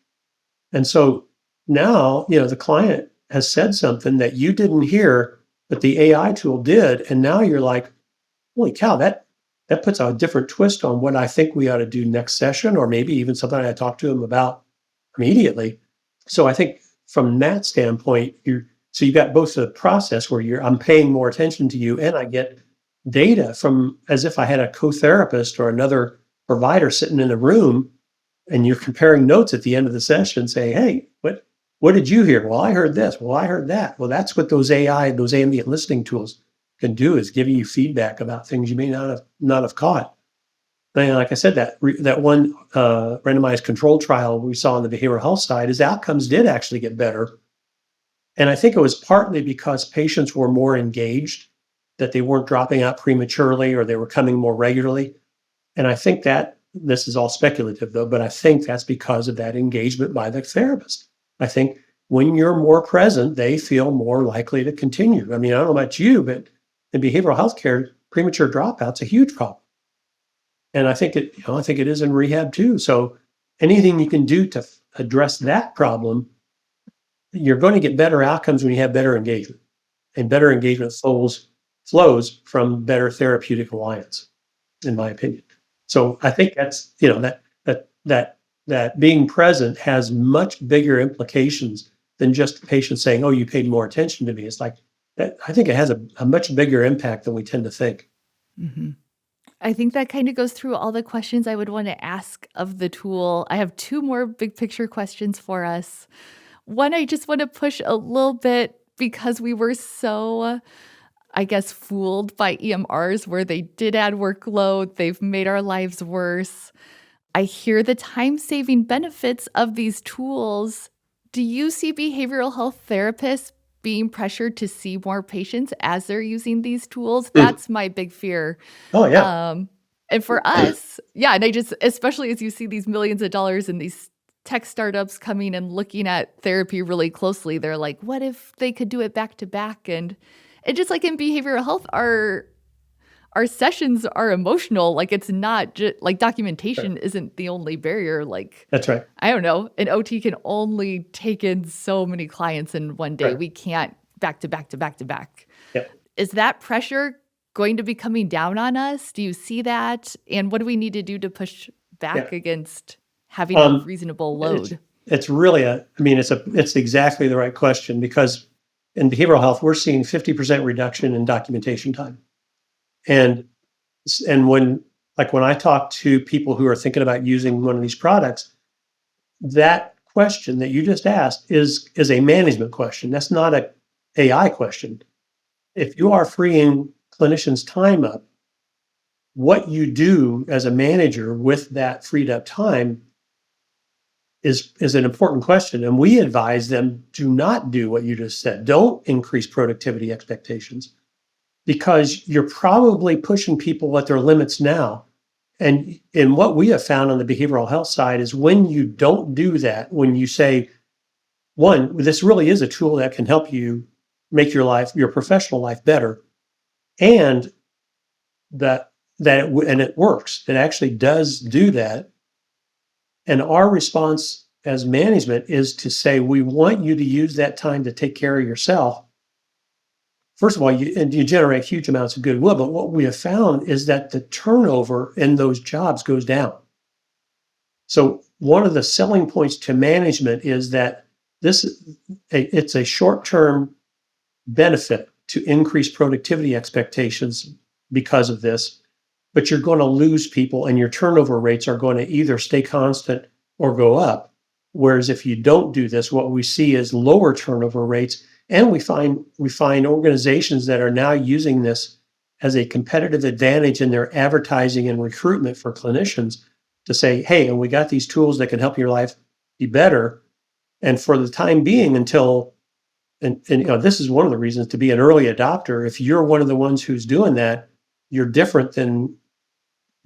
And so now, the client has said something that you didn't hear, but the AI tool did. And now you're like, holy cow, that puts a different twist on what I think we ought to do next session, or maybe even something I talk to them about immediately. So I think from that standpoint, you've got both the process where I'm paying more attention to you, and I get data from as if I had a co-therapist or another provider sitting in the room, and you're comparing notes at the end of the session, saying, "Hey, what did you hear?" "Well, I heard this." "Well, I heard that." Well, that's what those ambient listening tools can do, is giving you feedback about things you may not have caught. And like I said, that one randomized control trial we saw on the behavioral health side, his outcomes did actually get better. And I think it was partly because patients were more engaged, that they weren't dropping out prematurely or they were coming more regularly. And I think that this is all speculative though, but I think that's because of that engagement by the therapist. I think when you're more present, they feel more likely to continue. I mean, I don't know about you, but in behavioral health care, premature dropout's a huge problem. And I think it is in rehab too. So anything you can do to address that problem, you're going to get better outcomes when you have better engagement, and better engagement flows from better therapeutic alliance, in my opinion. So I think that's, that being present has much bigger implications than just the patient saying, "Oh, you paid more attention to me." It's like that. I think it has a much bigger impact than we tend to think.
Mhm. I think that kind of goes through all the questions I would want to ask of the tool. I have two more big picture questions for us. One, I just want to push a little bit because we were so, I guess, fooled by EMRs where they did add workload, they've made our lives worse. I hear the time-saving benefits of these tools. Do you see behavioral health therapists being pressured to see more patients as they're using these tools?
Mm.
That's my big fear.
Oh yeah.
Um, and for us, yeah, and I just, especially as you see these millions of dollars in these tech startups coming and looking at therapy really closely, they're like, what if they could do it back to back? And just like in behavioral health, our sessions are emotional. Like it's not just like documentation isn't the only barrier. Like,
That's right.
I don't know, an OT can only take in so many clients in one day.
Right.
We can't back to back to back to back.
Yep.
Is that pressure going to be coming down on us? Do you see that? And what do we need to do to push
Yeah.
back against having a
Um,
reasonable
it's
load?
it's really it's exactly the right question, because in behavioral health, we're seeing 50% reduction in documentation time. And when I talk to people who are thinking about using one of these products, that question that you just asked is a management question. That's not AI question. If you are freeing clinicians' time up, what you do as a manager with that freed up time is an important question. And we advise them, do not do what you just said. Don't increase productivity expectations because you're probably pushing people at their limits now. And what we have found on the behavioral health side is when you don't do that, when you say, one, this really is a tool that can help you make your professional life better, and and it works. It actually does do that. And our response as management is to say, we want you to use that time to take care of yourself. First of all, you generate huge amounts of goodwill, but what we have found is that the turnover in those jobs goes down. So one of the selling points to management is that it's a short-term benefit to increase productivity expectations because of this, but you're going to lose people and your turnover rates are going to either stay constant or go up. Whereas if you don't do this, what we see is lower turnover rates. And we find organizations that are now using this as a competitive advantage in their advertising and recruitment for clinicians to say, hey, and we got these tools that can help your life be better. And for the time being, until this is one of the reasons to be an early adopter. If you're one of the ones who's doing that, you're different than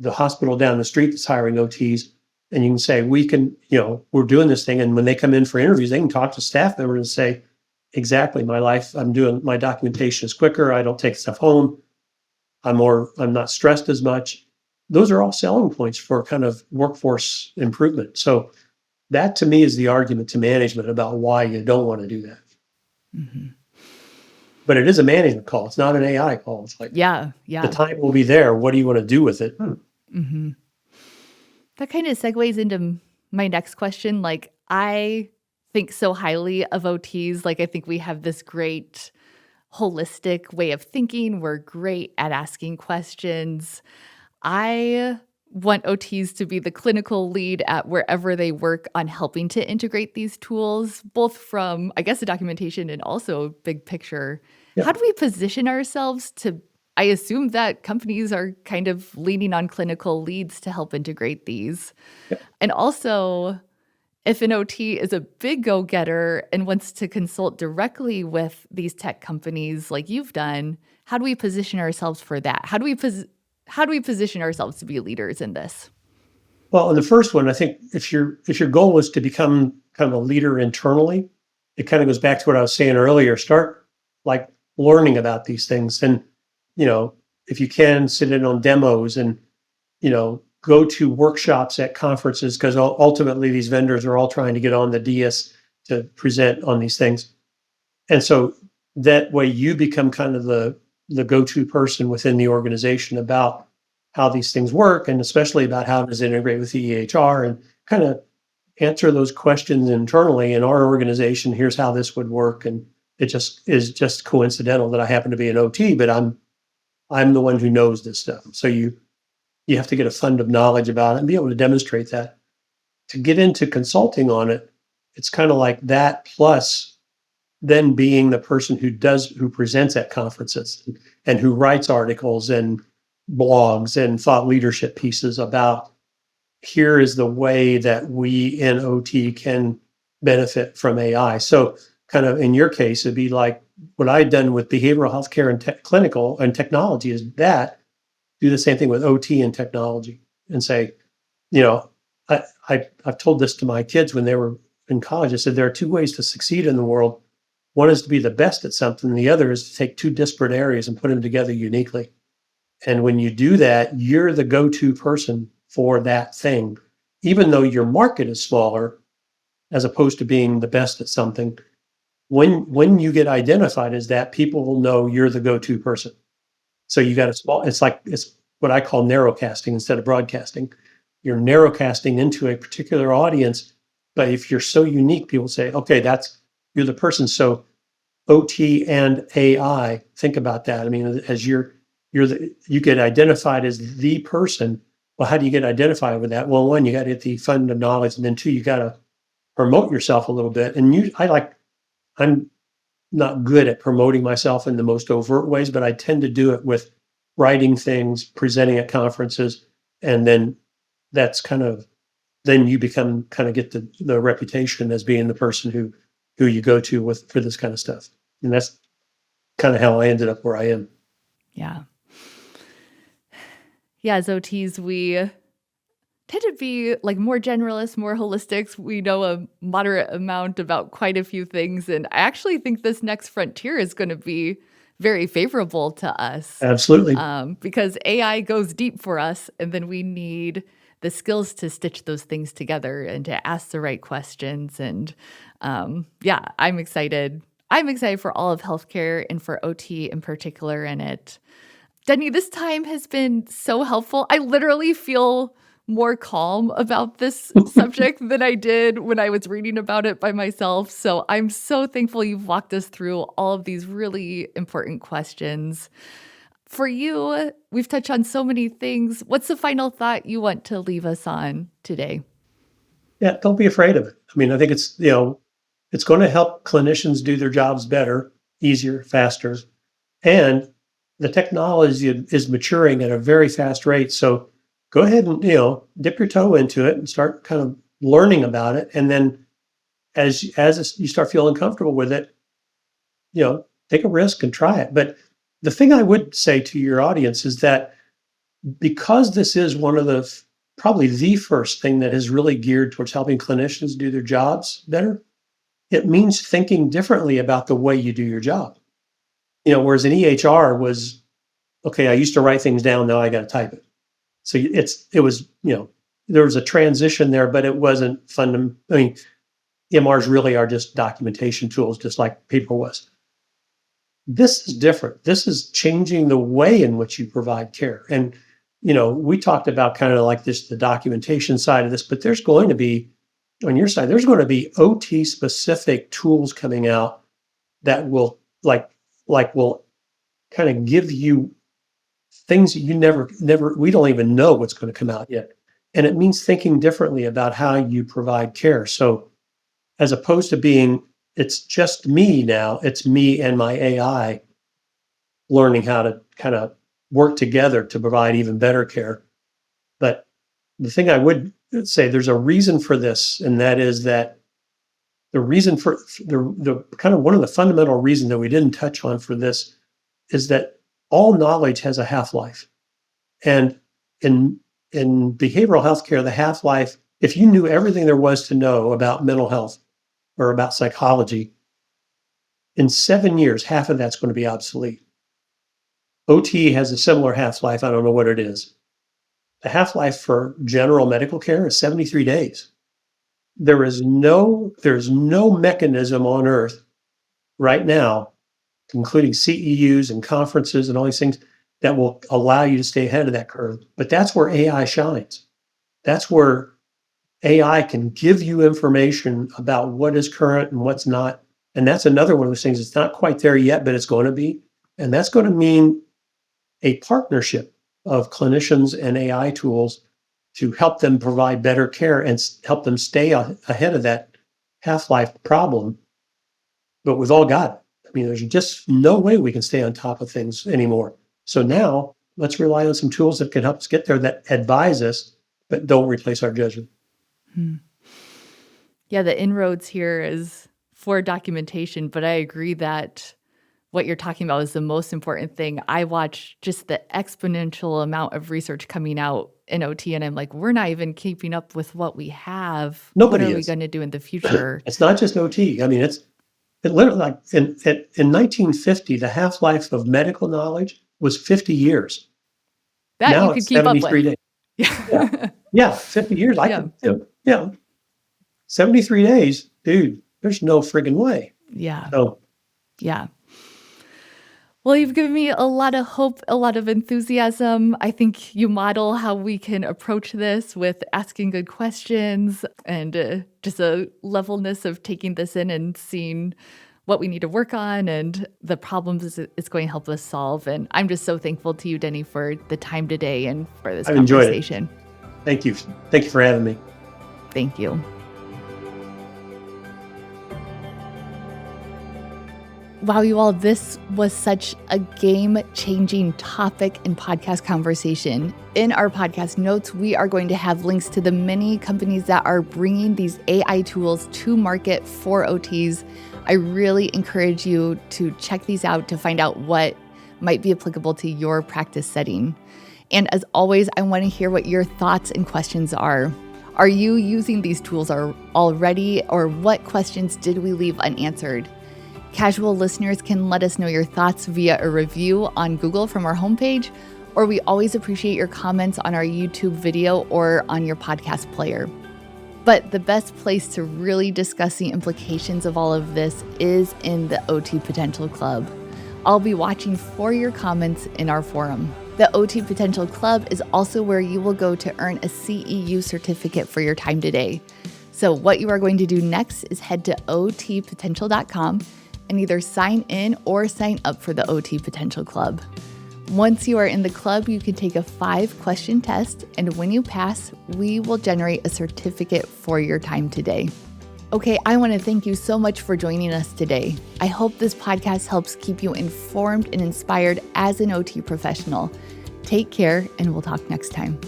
the hospital down the street that's hiring OTs. And you can say, we're doing this thing. And when they come in for interviews, they can talk to staff members and say, exactly, my documentation is quicker. I don't take stuff home. I'm not stressed as much. Those are all selling points for kind of workforce improvement. So that to me is the argument to management about why you don't want to do that. Mm-hmm. But it is a management call. It's not an AI call. It's like, the time will be there. What do you want to do with it?
Mm-hmm. That kind of segues into my next question. Like, I think so highly of OTs. Like, I think we have this great holistic way of thinking. We're great at asking questions. I want OTs to be the clinical lead at wherever they work on helping to integrate these tools, both from, I guess, the documentation and also big picture. Yeah. How do we position ourselves I assume that companies are kind of leaning on clinical leads to help integrate these. Yeah. And also, if an OT is a big go-getter and wants to consult directly with these tech companies like you've done, how do we position ourselves for that? How do we position ourselves to be leaders in this?
Well, in the first one, I think if your goal is to become kind of a leader internally, it kind of goes back to what I was saying earlier. Start like learning about these things, and if you can, sit in on demos, and go to workshops at conferences, because ultimately these vendors are all trying to get on the dais to present on these things, and so that way you become kind of the go-to person within the organization about how these things work, and especially about how does it integrate with EHR, and kind of answer those questions internally. In our organization, here's how this would work, and it just is just coincidental that I happen to be an OT, but I'm the one who knows this stuff. So you have to get a fund of knowledge about it and be able to demonstrate that. To get into consulting on it, it's kind of like that, plus then being the person who presents at conferences and who writes articles and blogs and thought leadership pieces about, here is the way that we in OT can benefit from AI. So kind of in your case, it'd be like what I'd done with behavioral healthcare and clinical and technology is that do the same thing with OT and technology and say, I've told this to my kids when they were in college. I said, there are two ways to succeed in the world. One is to be the best at something. And the other is to take two disparate areas and put them together uniquely. And when you do that, you're the go-to person for that thing, even though your market is smaller, as opposed to being the best at something. When you get identified as that, people will know you're the go-to person. So you got it's what I call narrowcasting instead of broadcasting. You're narrowcasting into a particular audience, but if you're so unique, people say, okay, you're the person. So OT and AI, think about that. I mean, as you get identified as the person. Well, how do you get identified with that? Well, one, you got to get the fund of knowledge, and then two, you got to promote yourself a little bit. And not good at promoting myself in the most overt ways, but I tend to do it with writing things, presenting at conferences, and then that's kind of then you become kind of get the reputation as being the person who you go to with for this kind of stuff. And that's kind of how I ended up where I am.
Yeah. Yeah, as OTs, we tend to be like more generalists, more holistics. We know a moderate amount about quite a few things. And I actually think this next frontier is going to be very favorable to us
Absolutely.
because AI goes deep for us. And then we need the skills to stitch those things together and to ask the right questions. And yeah, I'm excited. I'm excited for all of healthcare and for OT in particular in it. Denny, this time has been so helpful. I literally feel more calm about this subject than I did when I was reading about it by myself. So I'm so thankful you've walked us through all of these really important questions. For you, we've touched on so many things. What's the final thought you want to leave us on today?
Yeah, don't be afraid of it. I mean, I think it's, it's going to help clinicians do their jobs better, easier, faster. And the technology is maturing at a very fast rate. So go ahead and, dip your toe into it and start kind of learning about it. And then as you start feeling comfortable with it, take a risk and try it. But the thing I would say to your audience is that because this is one of probably the first thing that is really geared towards helping clinicians do their jobs better, it means thinking differently about the way you do your job. Whereas an EHR was, okay, I used to write things down, now I got to type it. So it was, there was a transition there, but it wasn't fundamental. I mean, EMRs really are just documentation tools, just like paper was. This is different. This is changing the way in which you provide care. And, we talked about kind of like this, the documentation side of this, but there's going to be, on your side, there's going to be OT specific tools coming out that will will kind of give you things that you never, we don't even know what's going to come out yet. And it means thinking differently about how you provide care. So as opposed to being, it's just me now, it's me and my AI learning how to kind of work together to provide even better care. But the thing I would say, there's a reason for this, and that is that the reason for the kind of one of the fundamental reasons that we didn't touch on for this is that all knowledge has a half-life. And in behavioral healthcare, the half-life, if you knew everything there was to know about mental health or about psychology, in 7 years, half of that's going to be obsolete. OT has a similar half-life. I don't know what it is. The half-life for general medical care is 73 days. There's no mechanism on earth right now, including CEUs and conferences and all these things, that will allow you to stay ahead of that curve. But that's where AI shines. That's where AI can give you information about what is current and what's not. And that's another one of those things. It's not quite there yet, but it's going to be. And that's going to mean a partnership of clinicians and AI tools to help them provide better care and help them stay ahead of that half-life problem. But we've all got it. I mean, there's just no way we can stay on top of things anymore. So now let's rely on some tools that can help us get there, that advise us, but don't replace our judgment.
Yeah, the inroads here is for documentation, but I agree that what you're talking about is the most important thing. I watch just the exponential amount of research coming out in OT, and I'm like, we're not even keeping up with what we have.
Nobody
What are we
is.
going to do in the future?
It's not just OT. I mean, it literally, like in 1950, the half-life of medical knowledge was 50 years.
That
Now
you could
it's
keep up
73
with.
days.
Yeah.
Yeah, 50 years. I
Yeah.
could, 73 days, dude, there's no friggin' way.
Yeah.
So,
Yeah. Well, you've given me a lot of hope, a lot of enthusiasm. I think you model how we can approach this with asking good questions and just a levelness of taking this in and seeing what we need to work on and the problems it's going to help us solve. And I'm just so thankful to you, Denny, for the time today and for this
I've enjoyed it.
conversation.
Thank you. Thank you for having me.
Thank you. Wow, you all, this was such a game-changing topic and podcast conversation. In our podcast notes, we are going to have links to the many companies that are bringing these AI tools to market for OTs. I really encourage you to check these out to find out what might be applicable to your practice setting. And as always, I want to hear what your thoughts and questions are. Are you using these tools already, or what questions did we leave unanswered? Casual listeners can let us know your thoughts via a review on Google from our homepage, or we always appreciate your comments on our YouTube video or on your podcast player. But the best place to really discuss the implications of all of this is in the OT Potential Club. I'll be watching for your comments in our forum. The OT Potential Club is also where you will go to earn a CEU certificate for your time today. So what you are going to do next is head to otpotential.com and either sign in or sign up for the OT Potential Club. Once you are in the club, you can take a 5-question test, and when you pass, we will generate a certificate for your time today. Okay, I want to thank you so much for joining us today. I hope this podcast helps keep you informed and inspired as an OT professional. Take care, and we'll talk next time.